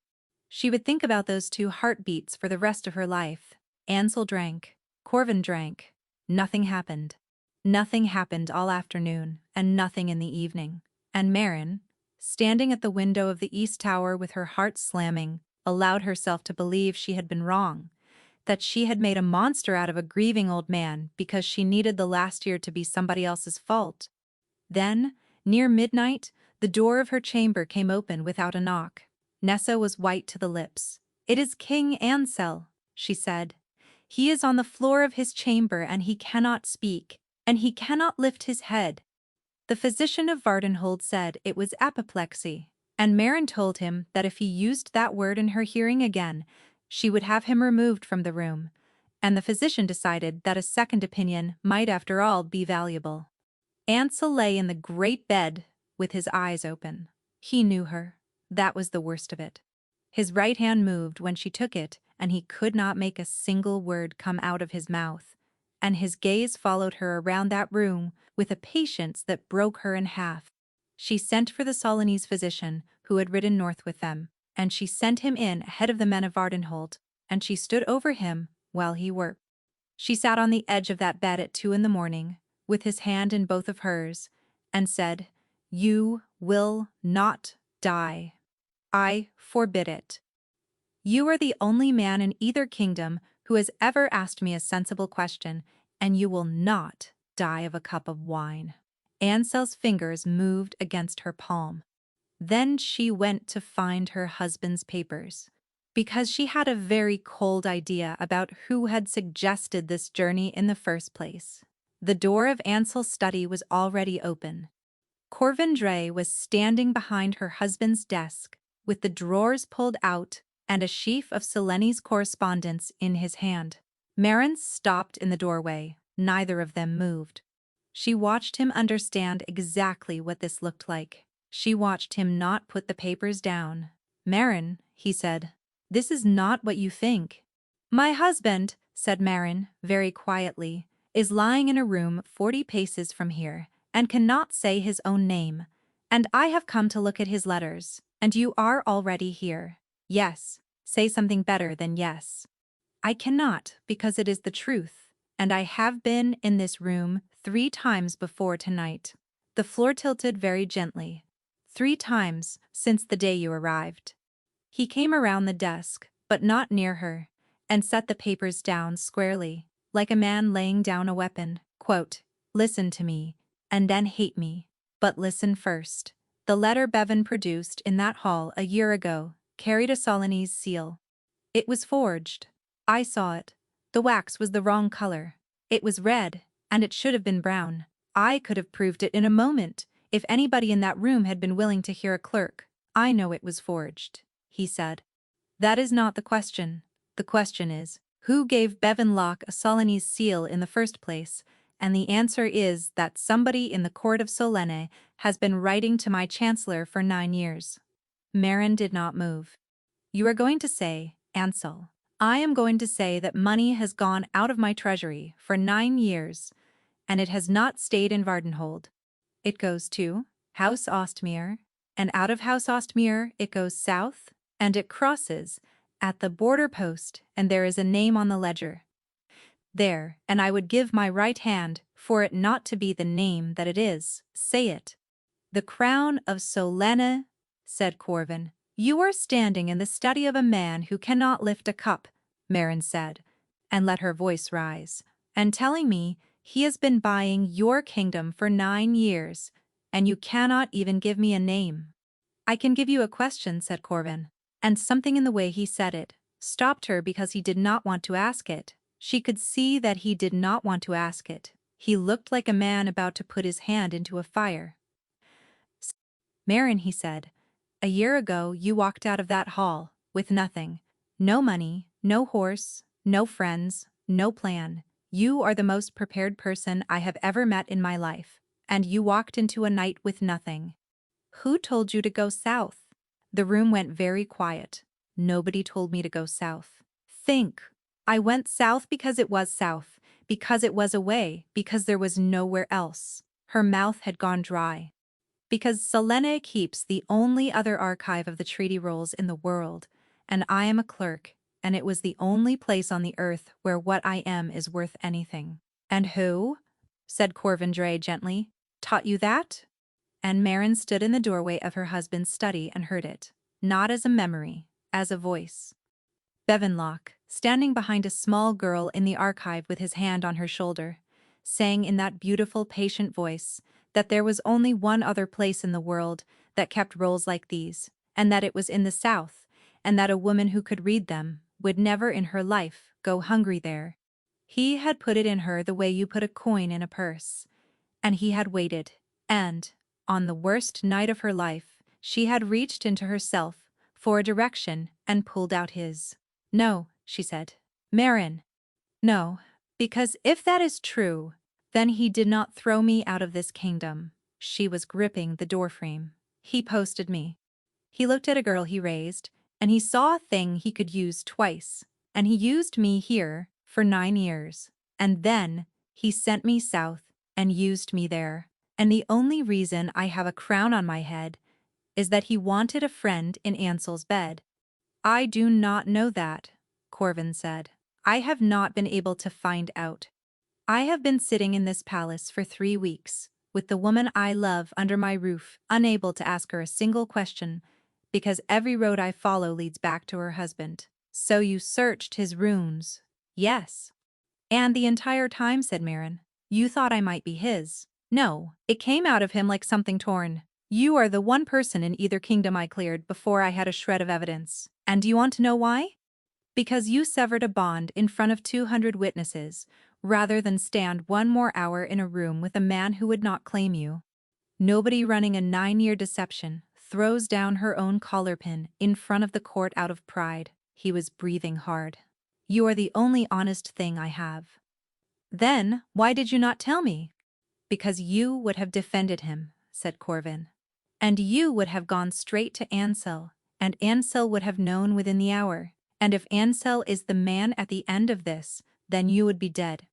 [SPEAKER 1] She would think about those 2 heartbeats for the rest of her life. Ansel drank. Corvin drank. Nothing happened. Nothing happened all afternoon, and nothing in the evening. And Marin, standing at the window of the East Tower with her heart slamming, allowed herself to believe she had been wrong, that she had made a monster out of a grieving old man because she needed the last year to be somebody else's fault. Then, near midnight, the door of her chamber came open without a knock. Nessa was white to the lips. "It is King Ansel," she said. "He is on the floor of his chamber and he cannot speak, and he cannot lift his head." The physician of Vardenhold said it was apoplexy, and Marin told him that if he used that word in her hearing again, she would have him removed from the room, and the physician decided that a second opinion might after all be valuable. Ansel lay in the great bed with his eyes open. He knew her. That was the worst of it. His right hand moved when she took it, and he could not make a single word come out of his mouth, and his gaze followed her around that room with a patience that broke her in half. She sent for the Solanese physician who had ridden north with them, and she sent him in ahead of the men of Vardenhold, and she stood over him while he worked. She sat on the edge of that bed at 2 in the morning, with his hand in both of hers, and said, "You will not die. I forbid it. You are the only man in either kingdom who has ever asked me a sensible question, and you will not die of a cup of wine." Ansel's fingers moved against her palm. Then she went to find her husband's papers, because she had a very cold idea about who had suggested this journey in the first place. The door of Ansel's study was already open. Corvin Dray was standing behind her husband's desk, with the drawers pulled out and a sheaf of Selene's correspondence in his hand. Marin stopped in the doorway. Neither of them moved. She watched him understand exactly what this looked like. She watched him not put the papers down. "Marin," he said, "this is not what you think." "My husband," said Marin, very quietly, "is lying in a room 40 paces from here, and cannot say his own name. And I have come to look at his letters, and you are already here. Yes, say something better than yes." "I cannot, because it is the truth, and I have been in this room 3 times before tonight." The floor tilted very gently. 3 times since the day you arrived. He came around the desk, but not near her, and set the papers down squarely, like a man laying down a weapon. Quote, "Listen to me, and then hate me, but listen first. The letter Bevan produced in that hall a year ago carried a Solanese seal. It was forged. I saw it. The wax was the wrong color. It was red, and it should have been brown. I could have proved it in a moment, if anybody in that room had been willing to hear a clerk. I know it was forged," he said. That is not the question. The question is, who gave Bevanlock a Solanese seal in the first place? And the answer is that somebody in the court of Solene has been writing to my chancellor for 9 years. Marin did not move. You are going to say, Ansel, I am going to say that money has gone out of my treasury for 9 years, and it has not stayed in Vardenhold. It goes to House Ostmere, and out of House Ostmere it goes south, and it crosses at the border post, and there is a name on the ledger. There, and I would give my right hand for it not to be the name that it is. Say it. The crown of Solene, said Corvin. You are standing in the study of a man who cannot lift a cup, Marin said, and let her voice rise, and telling me he has been buying your kingdom for 9 years, and you cannot even give me a name. I can give you a question, said Corvin, and something in the way he said it stopped her because he did not want to ask it. She could see that he did not want to ask it. He looked like a man about to put his hand into a fire. Marin, he said, a year ago you walked out of that hall with nothing. No money, no horse, no friends, no plan. You are the most prepared person I have ever met in my life, and you walked into a night with nothing. Who told you to go south? The room went very quiet. Nobody told me to go south. Think. I went south because it was south, because it was away, because there was nowhere else. Her mouth had gone dry. Because Solene keeps the only other archive of the treaty rolls in the world, and I am a clerk, and it was the only place on the earth where what I am is worth anything. And who, said Corvindray gently, taught you that? And Marin stood in the doorway of her husband's study and heard it, not as a memory, as a voice. Bevanlock, standing behind a small girl in the archive with his hand on her shoulder, sang in that beautiful, patient voice that there was only one other place in the world that kept rolls like these, and that it was in the south, and that a woman who could read them would never in her life go hungry there. He had put it in her the way you put a coin in a purse, and he had waited, and, on the worst night of her life, she had reached into herself for a direction and pulled out his. No, she said. Marin. No, because if that is true, then he did not throw me out of this kingdom. She was gripping the doorframe. He posted me. He looked at a girl he raised, and he saw a thing he could use twice, and he used me here for 9 years. And then he sent me south and used me there. And the only reason I have a crown on my head is that he wanted a friend in Ansel's bed. I do not know that, Corvin said. I have not been able to find out. I have been sitting in this palace for 3 weeks, with the woman I love under my roof, unable to ask her a single question, because every road I follow leads back to her husband. So you searched his rooms? Yes. And the entire time, said Marin, you thought I might be his. No, it came out of him like something torn. You are the one person in either kingdom I cleared before I had a shred of evidence. And do you want to know why? Because you severed a bond in front of 200 witnesses, rather than stand 1 more hour in a room with a man who would not claim you. Nobody running a 9-year deception throws down her own collar pin in front of the court out of pride. He was breathing hard. You are the only honest thing I have. Then, why did you not tell me? Because you would have defended him, said Corvin. And you would have gone straight to Ansel, and Ansel would have known within the hour. And if Ansel is the man at the end of this, then you would be dead.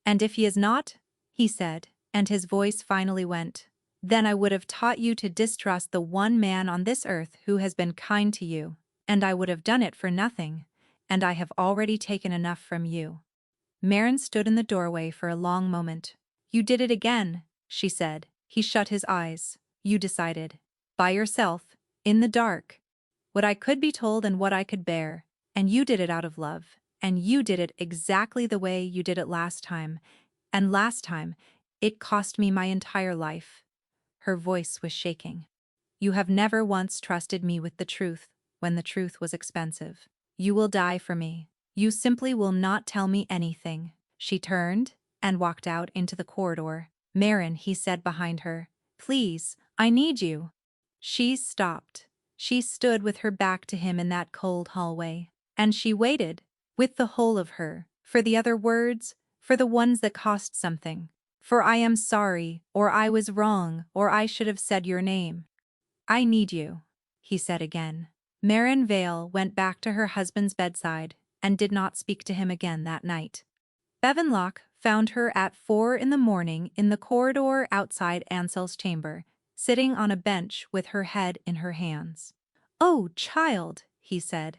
[SPEAKER 1] And if he is not, he said, and his voice finally went, then I would have taught you to distrust the one man on this earth who has been kind to you, and I would have done it for nothing, and I have already taken enough from you. Marin stood in the doorway for a long moment. You did it again, she said. He shut his eyes. You decided. By yourself, in the dark. What I could be told and what I could bear, and you did it out of love, and you did it exactly the way you did it last time, and last time, it cost me my entire life. Her voice was shaking. You have never once trusted me with the truth when the truth was expensive. You will die for me. You simply will not tell me anything. She turned and walked out into the corridor. Marin, he said behind her, please, I need you. She stopped. She stood with her back to him in that cold hallway, and she waited, with the whole of her, for the other words, for the ones that cost something. For I am sorry, or I was wrong, or I should have said your name. I need you, he said again. Marin Vale went back to her husband's bedside and did not speak to him again that night. Bevanlock found her at 4 in the morning in the corridor outside Ansel's chamber, sitting on a bench with her head in her hands. "Oh, child," he said.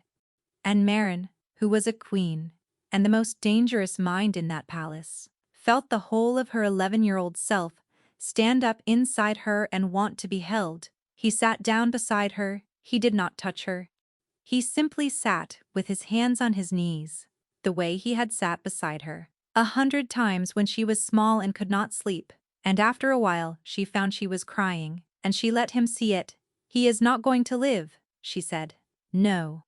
[SPEAKER 1] And Marin, who was a queen, and the most dangerous mind in that palace, felt the whole of her 11-year-old self stand up inside her and want to be held. He sat down beside her, he did not touch her. He simply sat with his hands on his knees, the way he had sat beside her 100 times when she was small and could not sleep, and after a while she found she was crying, and she let him see it. "He is not going to live," she said. "No.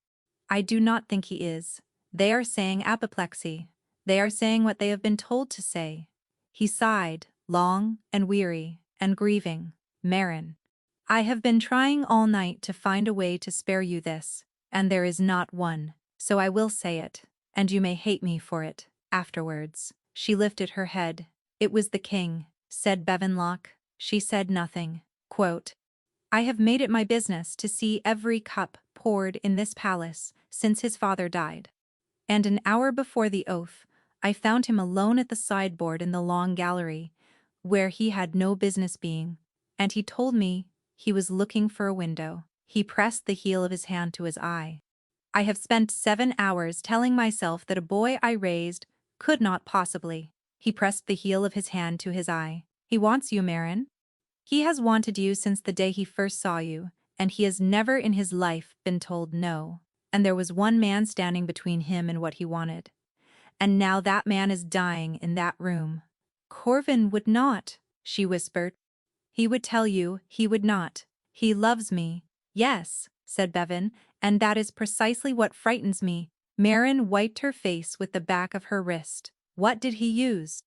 [SPEAKER 1] I do not think he is. They are saying apoplexy. They are saying what they have been told to say." He sighed, long and weary and grieving. "Marin, I have been trying all night to find a way to spare you this, and there is not one, so I will say it, and you may hate me for it, afterwards." She lifted her head. "It was the king," said Bevanlock. She said nothing. Quote, "I have made it my business to see every cup poured in this palace since his father died. And an hour before the oath, I found him alone at the sideboard in the long gallery, where he had no business being, and he told me he was looking for a window." He pressed the heel of his hand to his eye. "I have spent 7 hours telling myself that a boy I raised could not possibly." He pressed the heel of his hand to his eye. "He wants you, Marin. He has wanted you since the day he first saw you, and he has never in his life been told no. And there was one man standing between him and what he wanted. And now that man is dying in that room." "Corvin would not," she whispered. "He would tell you he would not. He loves me." "Yes," said Bevan, "and that is precisely what frightens me." Marin wiped her face with the back of her wrist. "What did he use?"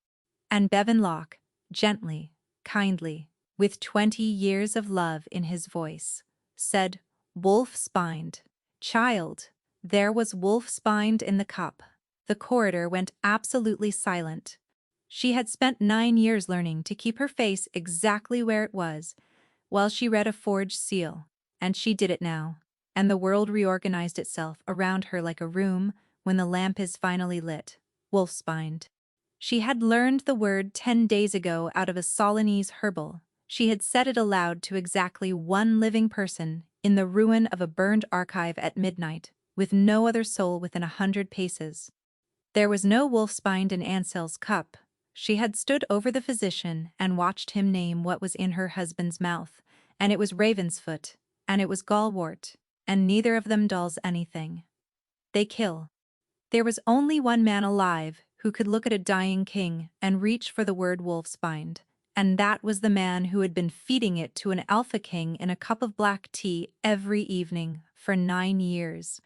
[SPEAKER 1] And Bevanlock, gently, kindly, with 20 years of love in his voice, said, "Wolf-spined. Child, there was wolf-spined in the cup." The corridor went absolutely silent. She had spent 9 years learning to keep her face exactly where it was, while she read a forged seal, and she did it now, and the world reorganized itself around her like a room when the lamp is finally lit. Wolf-spined. She had learned the word 10 days ago out of a Solanese herbal. She had said it aloud to exactly one living person in the ruin of a burned archive at midnight, with no other soul within 100 paces. There was no wolf-spined in Ansel's cup. She had stood over the physician and watched him name what was in her husband's mouth, and it was Ravensfoot, and it was Gallwort, and neither of them dulls anything. They kill. There was only one man alive who could look at a dying king and reach for the word wolf-spined, and that was the man who had been feeding it to an alpha king in a cup of black tea every evening for 9 years.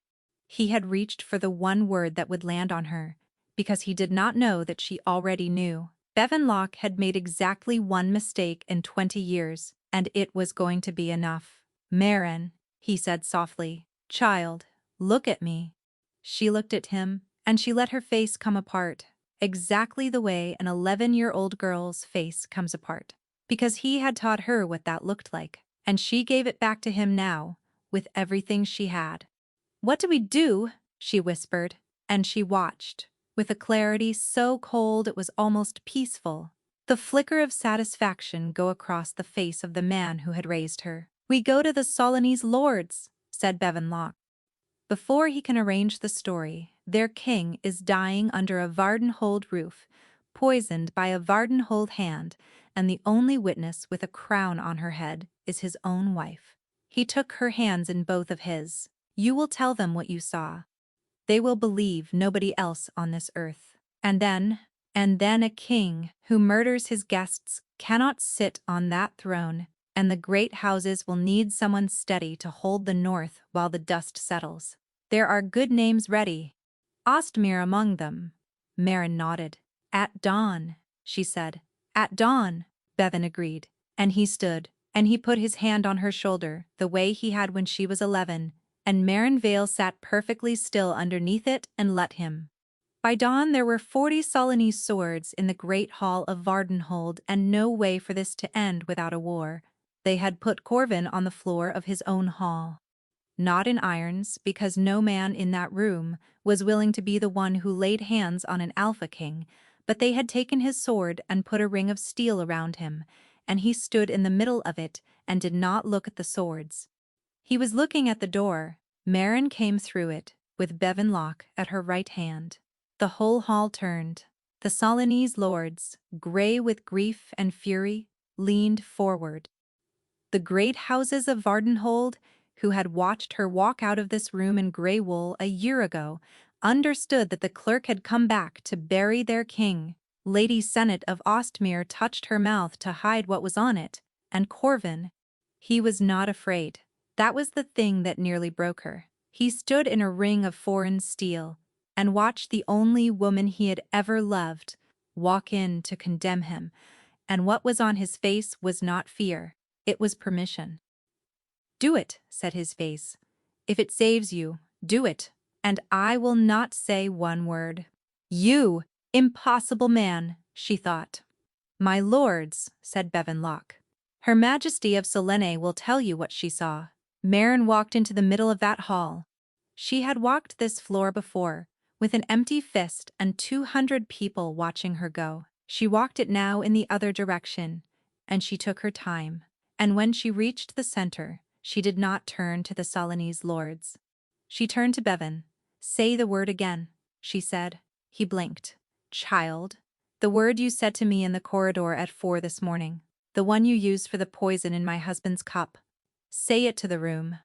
[SPEAKER 1] He had reached for the one word that would land on her, because he did not know that she already knew. Bevanlock had made exactly one mistake in 20 years, and it was going to be enough. "Marin," he said softly, "child, look at me." She looked at him, and she let her face come apart, exactly the way an 11-year-old girl's face comes apart, because he had taught her what that looked like, and she gave it back to him now, with everything she had. "What do we do?" she whispered, and she watched, with a clarity so cold it was almost peaceful, the flicker of satisfaction go across the face of the man who had raised her. "We go to the Solanese lords," said Bevanlock. "Before he can arrange the story, their king is dying under a Vardenhold roof, poisoned by a Vardenhold hand, and the only witness with a crown on her head is his own wife." He took her hands in both of his. "You will tell them what you saw. They will believe nobody else on this earth. And then a king who murders his guests cannot sit on that throne, and the great houses will need someone steady to hold the north while the dust settles. There are good names ready. Ostmere among them." Marin nodded. "At dawn," she said. "At dawn," Bevan agreed, and he stood, and he put his hand on her shoulder, the way he had when she was 11, and Marin Vale sat perfectly still underneath it and let him. By dawn there were 40 Solanese swords in the great hall of Vardenhold, and no way for this to end without a war. They had put Corvin on the floor of his own hall. Not in irons, because no man in that room was willing to be the one who laid hands on an Alpha King, but they had taken his sword and put a ring of steel around him, and he stood in the middle of it and did not look at the swords. He was looking at the door. Marin came through it, with Bevan Locke at her right hand. The whole hall turned. The Solanese lords, grey with grief and fury, leaned forward. The great houses of Vardenhold, who had watched her walk out of this room in grey wool a year ago, understood that the clerk had come back to bury their king. Lady Sennet of Ostmere touched her mouth to hide what was on it, and Corvin, he was not afraid. That was the thing that nearly broke her. He stood in a ring of foreign steel and watched the only woman he had ever loved walk in to condemn him, and what was on his face was not fear, it was permission. "Do it," said his face. "If it saves you, do it, and I will not say one word." "You, impossible man," she thought. "My lords," said Bevan Locke, "Her Majesty of Selene will tell you what she saw." Marin walked into the middle of that hall. She had walked this floor before, with an empty fist and 200 people watching her go. She walked it now in the other direction, and she took her time. And when she reached the center, she did not turn to the Solanese lords. She turned to Bevan. "Say the word again," she said. He blinked. "Child, the word you said to me in the corridor at 4 this morning. The one you used for the poison in my husband's cup. Say it to the room."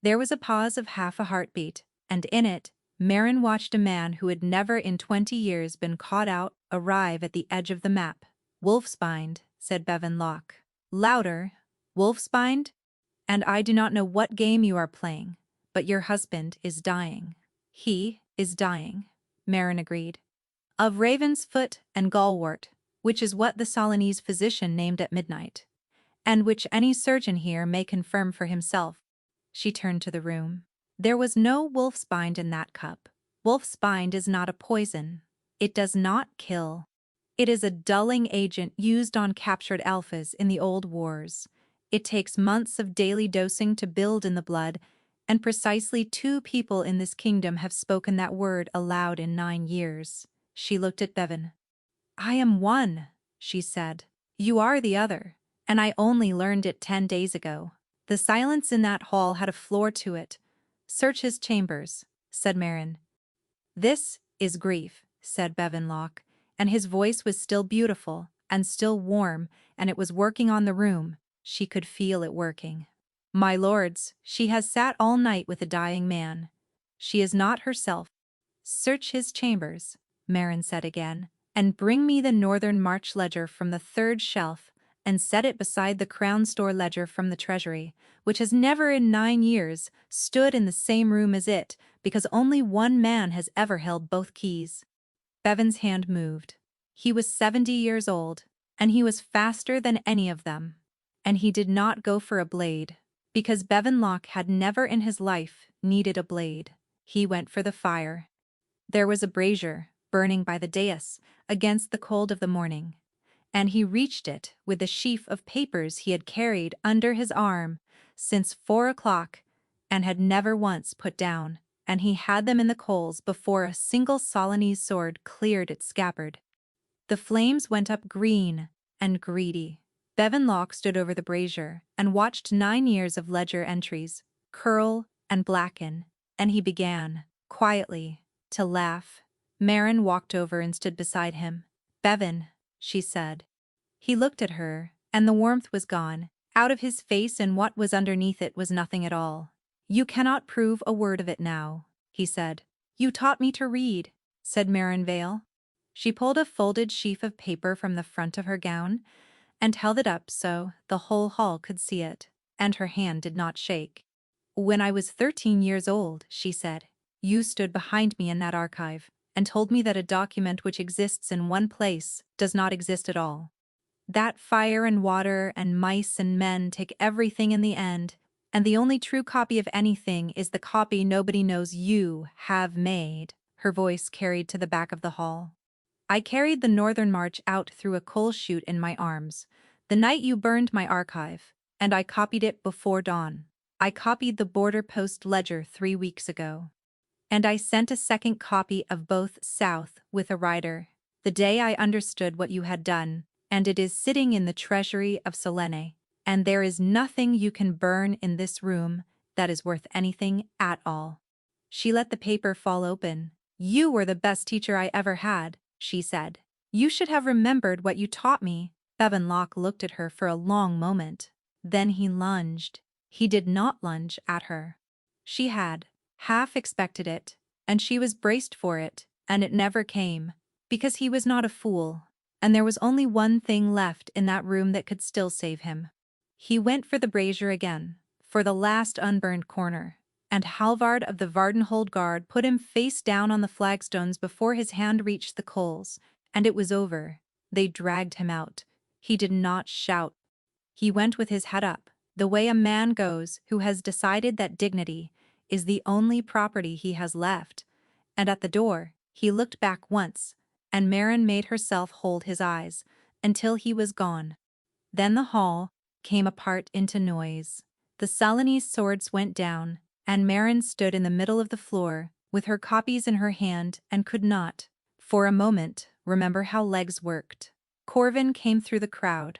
[SPEAKER 1] There was a pause of half a heartbeat, and in it, Marin watched a man who had never in 20 years been caught out arrive at the edge of the map. "Wolfsbind," said Bevan Locke. "Louder. Wolfsbind? And I do not know what game you are playing, but your husband is dying." "He is dying," Marin agreed. "Of Ravensfoot and Gallwort, which is what the Solanese physician named at midnight, and which any surgeon here may confirm for himself." She turned to the room. "There was no wolfsbind in that cup. Wolfsbind is not a poison. It does not kill. It is a dulling agent used on captured alphas in the old wars. It takes months of daily dosing to build in the blood, and precisely 2 people in this kingdom have spoken that word aloud in 9 years. She looked at Bevan. "I am one," she said. "You are the other, and I only learned it 10 days ago." The silence in that hall had a floor to it. "Search his chambers," said Marin. "This is grief," said Bevan Locke, and his voice was still beautiful and still warm, and it was working on the room. She could feel it working. "My lords, she has sat all night with a dying man. She is not herself." "Search his chambers," Marin said again, "and bring me the Northern March ledger from the 3rd shelf, and set it beside the Crown Store ledger from the Treasury, which has never in 9 years stood in the same room as it, because only one man has ever held both keys." Bevan's hand moved. He was 70 years old, and he was faster than any of them. And he did not go for a blade, because Bevan Locke had never in his life needed a blade. He went for the fire. There was a brazier burning by the dais against the cold of the morning, and he reached it with the sheaf of papers he had carried under his arm since 4 o'clock and had never once put down, and he had them in the coals before a single Solanese sword cleared its scabbard. The flames went up green and greedy. Bevan Locke stood over the brazier and watched 9 years of ledger entries curl and blacken, and he began, quietly, to laugh. Marin walked over and stood beside him. "Bevan," she said. He looked at her, and the warmth was gone. Out of his face, and what was underneath it was nothing at all. "You cannot prove a word of it now," he said. "You taught me to read," said Marin Vale. She pulled a folded sheaf of paper from the front of her gown and held it up so the whole hall could see it, and her hand did not shake. "When I was 13 years old," she said, "you stood behind me in that archive and told me that a document which exists in one place does not exist at all. That fire and water and mice and men take everything in the end, and the only true copy of anything is the copy nobody knows you have made, her voice carried to the back of the hall. I carried the Northern March out through a coal chute in my arms, the night you burned my archive, and I copied it before dawn. I copied the Border Post Ledger 3 weeks ago. And I sent a second copy of both south with a rider, the day I understood what you had done, and it is sitting in the treasury of Selene, and there is nothing you can burn in this room that is worth anything at all. She let the paper fall open. You were the best teacher I ever had, she said. You should have remembered what you taught me. Bevan Locke looked at her for a long moment. Then he lunged. He did not lunge at her. She had half expected it, and she was braced for it, and it never came, because he was not a fool, and there was only one thing left in that room that could still save him. He went for the brazier again, for the last unburned corner, and Halvard of the Vardenhold Guard put him face down on the flagstones before his hand reached the coals, and it was over. They dragged him out. He did not shout. He went with his head up, the way a man goes who has decided that dignity is the only property he has left, and at the door, he looked back once, and Marin made herself hold his eyes, until he was gone. Then the hall came apart into noise. The Selenese swords went down, and Marin stood in the middle of the floor, with her copies in her hand, and could not, for a moment, remember how legs worked. Corvin came through the crowd.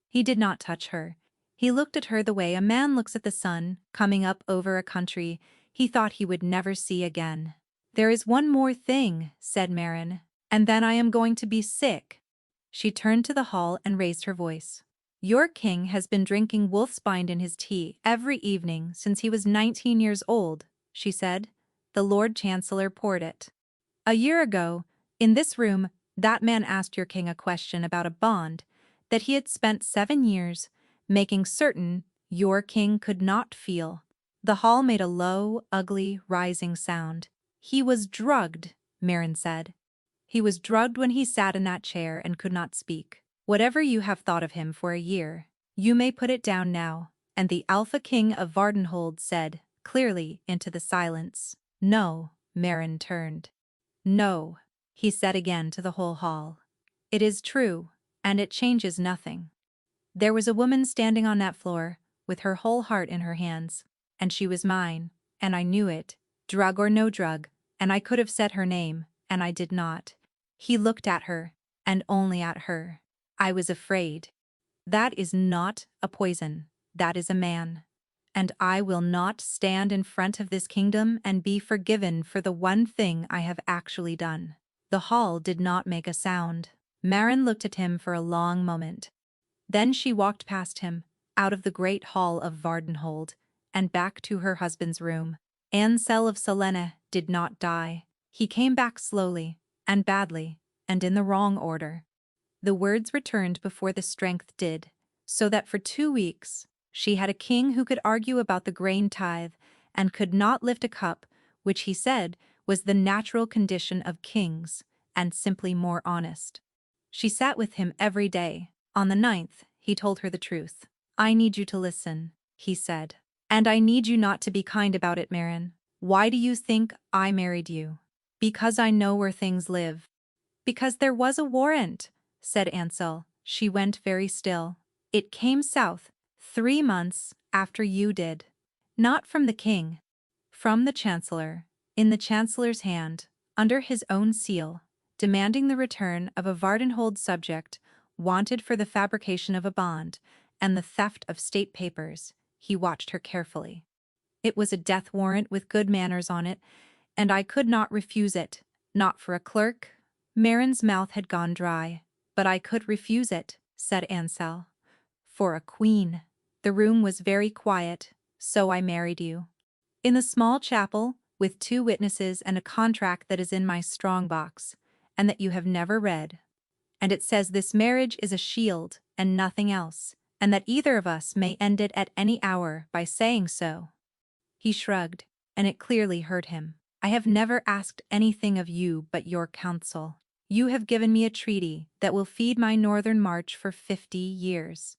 [SPEAKER 1] He did not touch her. He looked at her the way a man looks at the sun coming up over a country he thought he would never see again. There is one more thing, said Marin, and then I am going to be sick. She turned to the hall and raised her voice. Your king has been drinking wolfsbind in his tea every evening since he was 19 years old, she said. The Lord Chancellor poured it. A year ago, in this room, that man asked your king a question about a bond that he had spent 7 years making certain your king could not feel. The hall made a low, ugly, rising sound. He was drugged, Marin said. He was drugged when he sat in that chair and could not speak. Whatever you have thought of him for a year, you may put it down now. And the Alpha King of Vardenhold said, clearly into the silence. No, Marin turned. No, he said again to the whole hall. It is true, and it changes nothing. There was a woman standing on that floor, with her whole heart in her hands, and she was mine, and I knew it, drug or no drug, and I could have said her name, and I did not. He looked at her, and only at her. I was afraid. That is not a poison, that is a man. And I will not stand in front of this kingdom and be forgiven for the one thing I have actually done. The hall did not make a sound. Marin looked at him for a long moment. Then she walked past him, out of the great hall of Vardenhold, and back to her husband's room. Ansel of Selene did not die. He came back slowly, and badly, and in the wrong order. The words returned before the strength did, so that for 2 weeks she had a king who could argue about the grain tithe and could not lift a cup, which he said was the natural condition of kings, and simply more honest. She sat with him every day. On the 9th, he told her the truth. I need you to listen, he said. And I need you not to be kind about it, Marin. Why do you think I married you? Because I know where things live. Because there was a warrant, said Ansel. She went very still. It came south 3 months after you did. Not from the king. From the chancellor, in the chancellor's hand, under his own seal, demanding the return of a Vardenhold subject wanted for the fabrication of a bond and the theft of state papers. He watched her carefully. It was a death warrant with good manners on it, and I could not refuse it. Not for a clerk. Marin's mouth had gone dry. But I could refuse it, said Ansel. For a queen. The room was very quiet, so I married you. In the small chapel, with 2 witnesses and a contract that is in my strong box, and that you have never read. And it says this marriage is a shield and nothing else, and that either of us may end it at any hour by saying so. He shrugged, and it clearly hurt him. I have never asked anything of you but your counsel. You have given me a treaty that will feed my northern march for 50 years.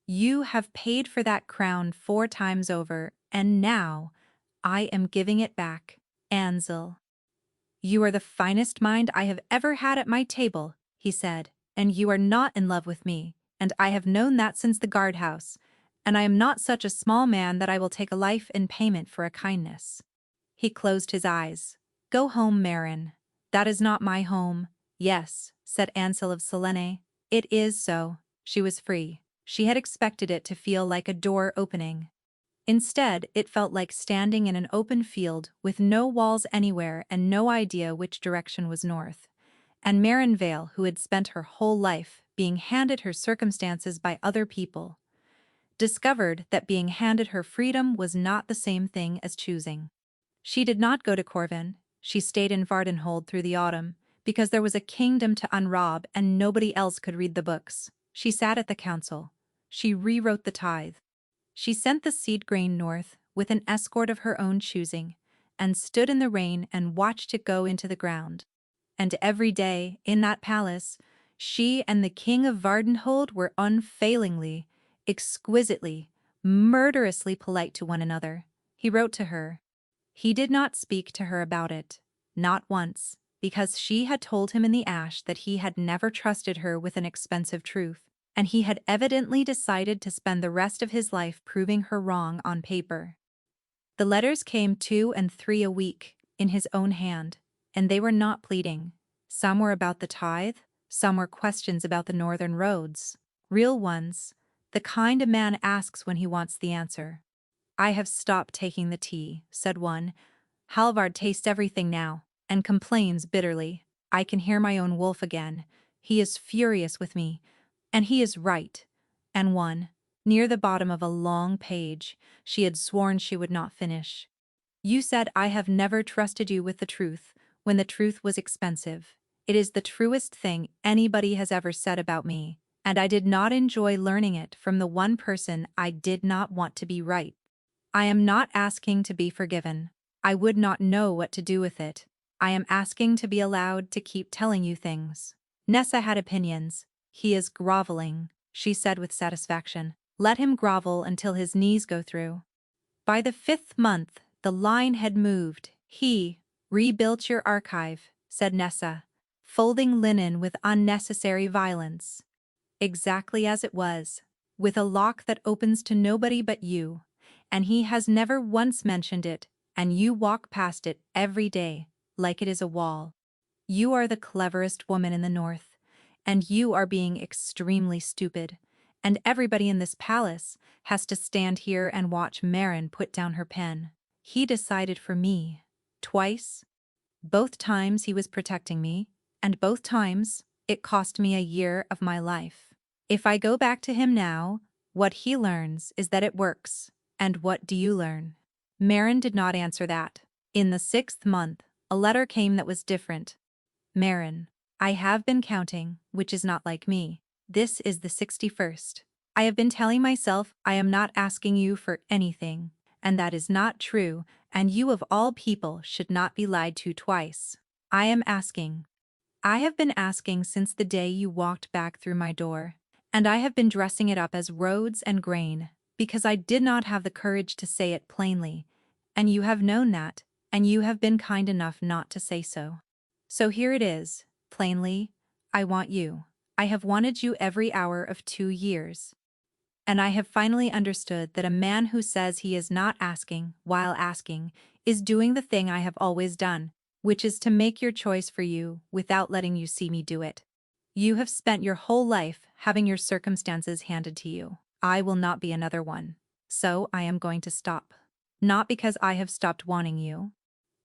[SPEAKER 1] You have paid for that crown 4 times over, and now I am giving it back, Ansel. You are the finest mind I have ever had at my table, he said, and you are not in love with me, and I have known that since the guardhouse, and I am not such a small man that I will take a life in payment for a kindness. He closed his eyes. Go home, Marin. That is not my home. Yes, said Ansel of Selene. It is so. She was free. She had expected it to feel like a door opening. Instead, it felt like standing in an open field with no walls anywhere and no idea which direction was north. And Marin Vale, who had spent her whole life being handed her circumstances by other people, discovered that being handed her freedom was not the same thing as choosing. She did not go to Corvin. She stayed in Vardenhold through the autumn, because there was a kingdom to unrob and nobody else could read the books. She sat at the council. She rewrote the tithe. She sent the seed grain north with an escort of her own choosing, and stood in the rain and watched it go into the ground. And every day, in that palace, she and the king of Vardenhold were unfailingly, exquisitely, murderously polite to one another. He wrote to her. He did not speak to her about it, not once, because she had told him in the ash that he had never trusted her with an expensive truth, and he had evidently decided to spend the rest of his life proving her wrong on paper. The letters came 2 and 3 a week, in his own hand, and they were not pleading. Some were about the tithe, some were questions about the northern roads, real ones, the kind a man asks when he wants the answer. I have stopped taking the tea, said one. Halvard tastes everything now, and complains bitterly. I can hear my own wolf again. He is furious with me, and he is right. And one, near the bottom of a long page, she had sworn she would not finish. You said I have never trusted you with the truth, when the truth was expensive. It is the truest thing anybody has ever said about me, and I did not enjoy learning it from the one person I did not want to be right. I am not asking to be forgiven. I would not know what to do with it. I am asking to be allowed to keep telling you things. Nessa had opinions. He is groveling, she said with satisfaction. Let him grovel until his knees go through. By the 5th month, the line had moved. He rebuilt your archive, said Nessa, folding linen with unnecessary violence. Exactly as it was, with a lock that opens to nobody but you. And he has never once mentioned it, and you walk past it every day, like it is a wall. You are the cleverest woman in the north, and you are being extremely stupid, and everybody in this palace has to stand here and watch Marin put down her pen. He decided for me. Twice. Both times he was protecting me, and both times it cost me a year of my life. If I go back to him now, what he learns is that it works. And what do you learn? Marin did not answer that. In the 6th month, a letter came that was different. Marin, I have been counting, which is not like me. This is the 61st. I have been telling myself I am not asking you for anything, and that is not true, and you of all people should not be lied to twice. I am asking. I have been asking since the day you walked back through my door, and I have been dressing it up as roads and grain, because I did not have the courage to say it plainly, and you have known that, and you have been kind enough not to say so. So here it is, plainly, I want you. I have wanted you every hour of 2 years. And I have finally understood that a man who says he is not asking while asking is doing the thing I have always done, which is to make your choice for you without letting you see me do it. You have spent your whole life having your circumstances handed to you. I will not be another one. So I am going to stop. Not because I have stopped wanting you.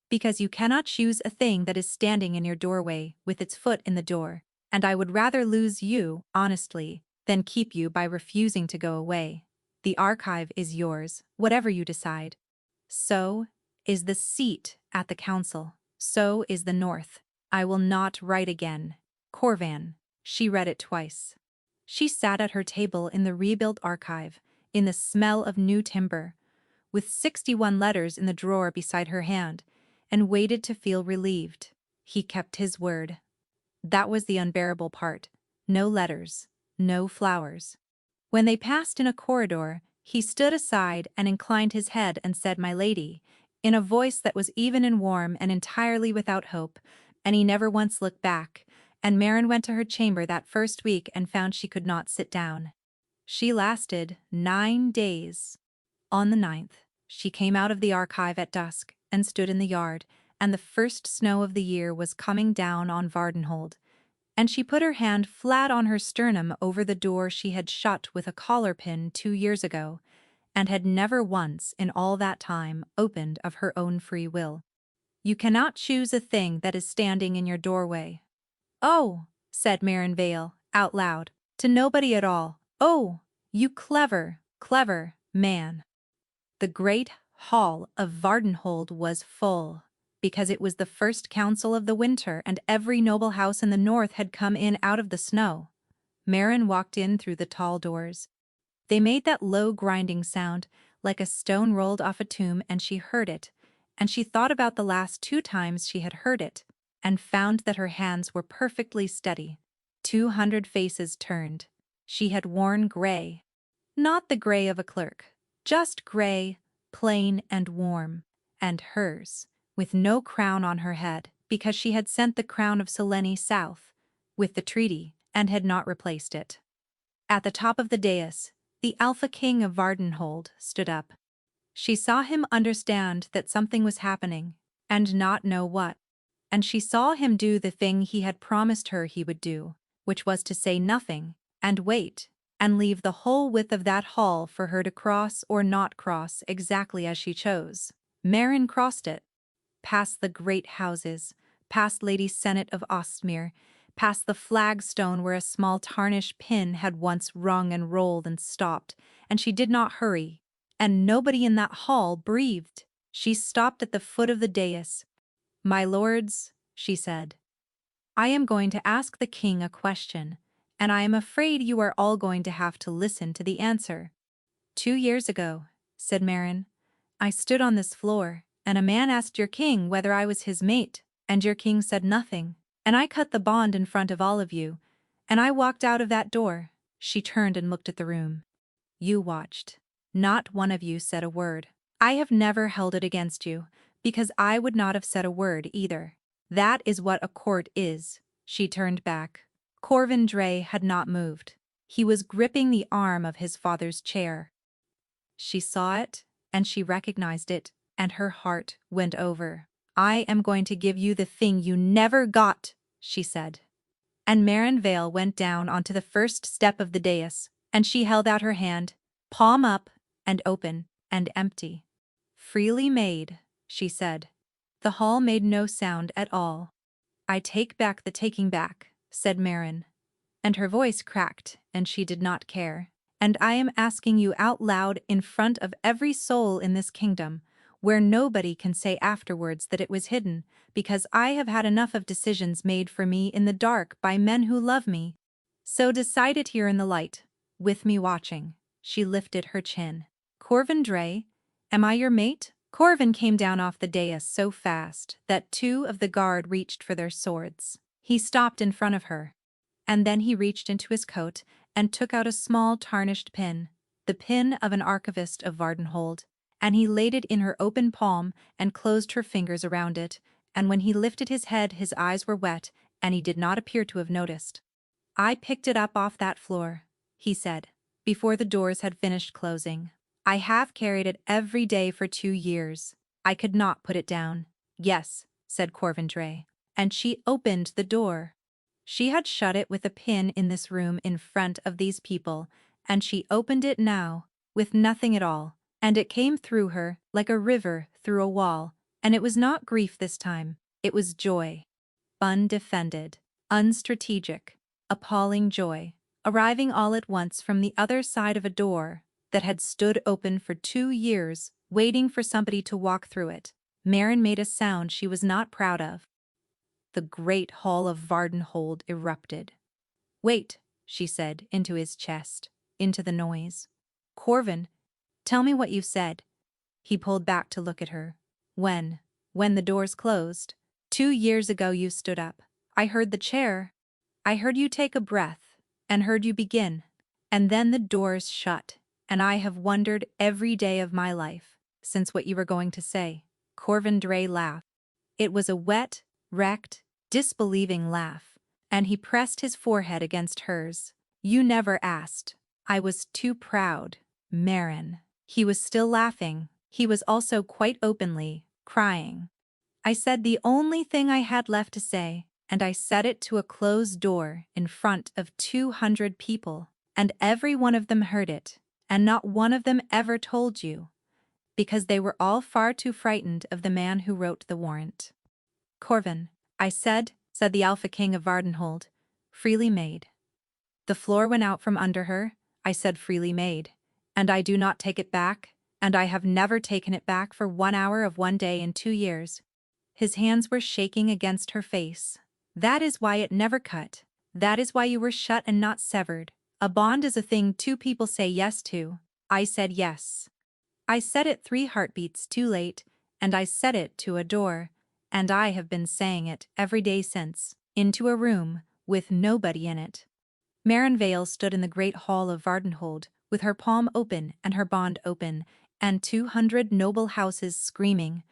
[SPEAKER 1] Because you cannot choose a thing that is standing in your doorway with its foot in the door, and I would rather lose you, honestly, than keep you by refusing to go away. The archive is yours, whatever you decide. So is the seat at the council. So is the north. I will not write again. Corvan. She read it twice. She sat at her table in the rebuilt archive, in the smell of new timber, with 61 letters in the drawer beside her hand, and waited to feel relieved. He kept his word. That was the unbearable part. No letters, no flowers. When they passed in a corridor, he stood aside and inclined his head and said, "My lady," in a voice that was even and warm and entirely without hope, and he never once looked back, and Maren went to her chamber that first week and found she could not sit down. She lasted 9 days. On the 9th, she came out of the archive at dusk and stood in the yard, and the first snow of the year was coming down on Vardenhold, and she put her hand flat on her sternum over the door she had shut with a collar pin 2 years ago, and had never once in all that time opened of her own free will. You cannot choose a thing that is standing in your doorway. "Oh," said Maren Vale, out loud, to nobody at all, "oh, you clever, clever man." The great hall of Vardenhold was full, because it was the first council of the winter and every noble house in the north had come in out of the snow. Maren walked in through the tall doors. They made that low grinding sound, like a stone rolled off a tomb, and she heard it, and she thought about the last 2 times she had heard it, and found that her hands were perfectly steady. 200 faces turned. She had worn gray. Not the gray of a clerk, just gray, plain and warm, and hers, with no crown on her head, because she had sent the crown of Selene south, with the treaty, and had not replaced it. At the top of the dais, the Alpha King of Vardenhold stood up. She saw him understand that something was happening, and not know what, and she saw him do the thing he had promised her he would do, which was to say nothing, and wait, and leave the whole width of that hall for her to cross or not cross exactly as she chose. Maren crossed it, past the great houses, past Lady Senate of Ostmere, past the flagstone where a small tarnished pin had once rung and rolled and stopped, and she did not hurry, and nobody in that hall breathed. She stopped at the foot of the dais. "My lords," she said, "I am going to ask the king a question, and I am afraid you are all going to have to listen to the answer." 2 years ago," said Maren, "I stood on this floor, and a man asked your king whether I was his mate, and your king said nothing, and I cut the bond in front of all of you, and I walked out of that door." She turned and looked at the room. "You watched. Not one of you said a word. I have never held it against you, because I would not have said a word either. That is what a court is." She turned back. Corvin Dray had not moved. He was gripping the arm of his father's chair. She saw it, and she recognized it, and her heart went over. "I am going to give you the thing you never got," she said. And Maren Vale went down onto the first step of the dais, and she held out her hand, palm up, and open, and empty. "Freely made," she said. The hall made no sound at all. "I take back the taking back," said Maren, and her voice cracked, and she did not care. "And I am asking you out loud in front of every soul in this kingdom, where nobody can say afterwards that it was hidden, because I have had enough of decisions made for me in the dark by men who love me. So decide it here in the light, with me watching." She lifted her chin. "Corvin Dray, am I your mate?" Corvin came down off the dais so fast that 2 of the guard reached for their swords. He stopped in front of her, and then he reached into his coat and took out a small tarnished pin, the pin of an archivist of Vardenhold, and he laid it in her open palm and closed her fingers around it, and when he lifted his head his eyes were wet, and he did not appear to have noticed. "I picked it up off that floor," he said, before the doors had finished closing. "I have carried it every day for 2 years. I could not put it down." "Yes," said Corvin Dray, and she opened the door. She had shut it with a pin in this room in front of these people, and she opened it now, with nothing at all, and it came through her like a river through a wall, and it was not grief this time, it was joy. Undefended, unstrategic, appalling joy, arriving all at once from the other side of a door that had stood open for 2 years, waiting for somebody to walk through it. Maren made a sound she was not proud of. The great hall of Vardenhold erupted. "Wait," she said, into his chest, into the noise. "Corvin, tell me what you said." He pulled back to look at her. When the doors closed, 2 years ago you stood up. I heard the chair. I heard you take a breath, and heard you begin. And then the doors shut, and I have wondered every day of my life, since what you were going to say. Corvin Dre laughed. It was a wet, wrecked, disbelieving laugh, and he pressed his forehead against hers. You never asked. I was too proud, Marin. He was still laughing. He was also quite openly crying. I said the only thing I had left to say, and I said it to a closed door in front of 200 people, and every one of them heard it, and not one of them ever told you, because they were all far too frightened of the man who wrote the warrant. Corvin, I said the Alpha King of Vardenhold, freely made. The floor went out from under her, I said freely made, and I do not take it back, and I have never taken it back for 1 hour of 1 day in 2 years. His hands were shaking against her face. That is why it never cut. That is why you were shut and not severed. A bond is a thing 2 people say yes to. I said yes. I said it 3 heartbeats too late, and I said it to a door, and I have been saying it every day since, into a room, with nobody in it. Marin Vale stood in the great hall of Vardenhold, with her palm open and her bond open, and 200 noble houses screaming,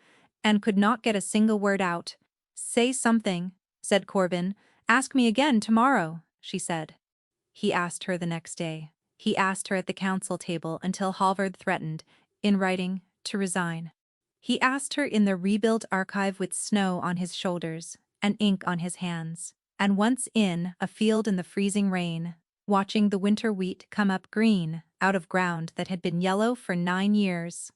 [SPEAKER 1] and could not get a single word out. Say something, said Corvin. Ask me again tomorrow, she said. He asked her the next day. He asked her at the council table until Halvard threatened, in writing, to resign. He asked her in the rebuilt archive with snow on his shoulders and ink on his hands, and once in a field in the freezing rain, watching the winter wheat come up green out of ground that had been yellow for 9 years.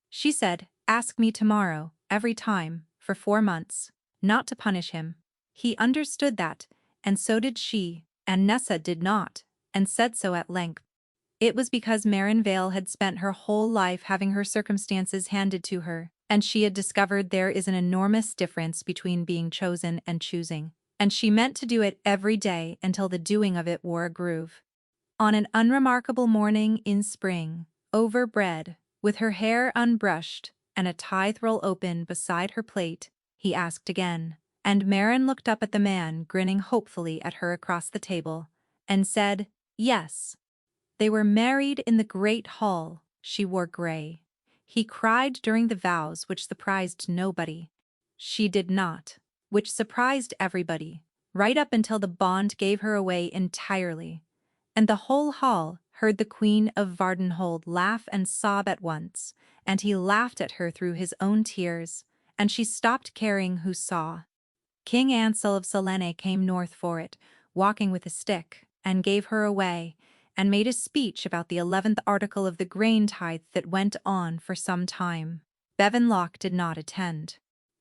[SPEAKER 1] She said, ask me tomorrow, every time, for 4 months, not to punish him. He understood that, and so did she, and Nessa did not, and said so at length. It was because Marin Vale had spent her whole life having her circumstances handed to her, and she had discovered there is an enormous difference between being chosen and choosing, and she meant to do it every day until the doing of it wore a groove. On an unremarkable morning in spring, overbread, with her hair unbrushed and a tithe roll open beside her plate, he asked again, and Marin looked up at the man grinning hopefully at her across the table, and said, yes. They were married in the great hall. She wore gray. He cried during the vows, which surprised nobody. She did not, which surprised everybody, right up until the bond gave her away entirely. And the whole hall heard the Queen of Vardenhold laugh and sob at once, and he laughed at her through his own tears, and she stopped caring who saw. King Ansel of Selene came north for it, walking with a stick, and gave her away, and made a speech about the 11th article of the grain tithe that went on for some time. Bevan Locke did not attend.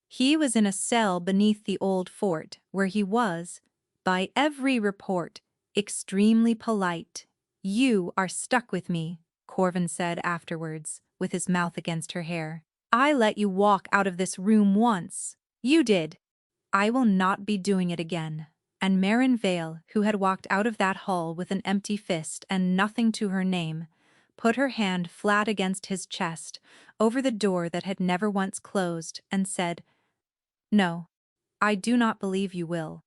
[SPEAKER 1] He was in a cell beneath the old fort, where he was, by every report, extremely polite. You are stuck with me, Corvin said afterwards, with his mouth against her hair. I let you walk out of this room once. You did. I will not be doing it again. And Marin Vale, who had walked out of that hall with an empty fist and nothing to her name, put her hand flat against his chest, over the door that had never once closed, and said, no, I do not believe you will.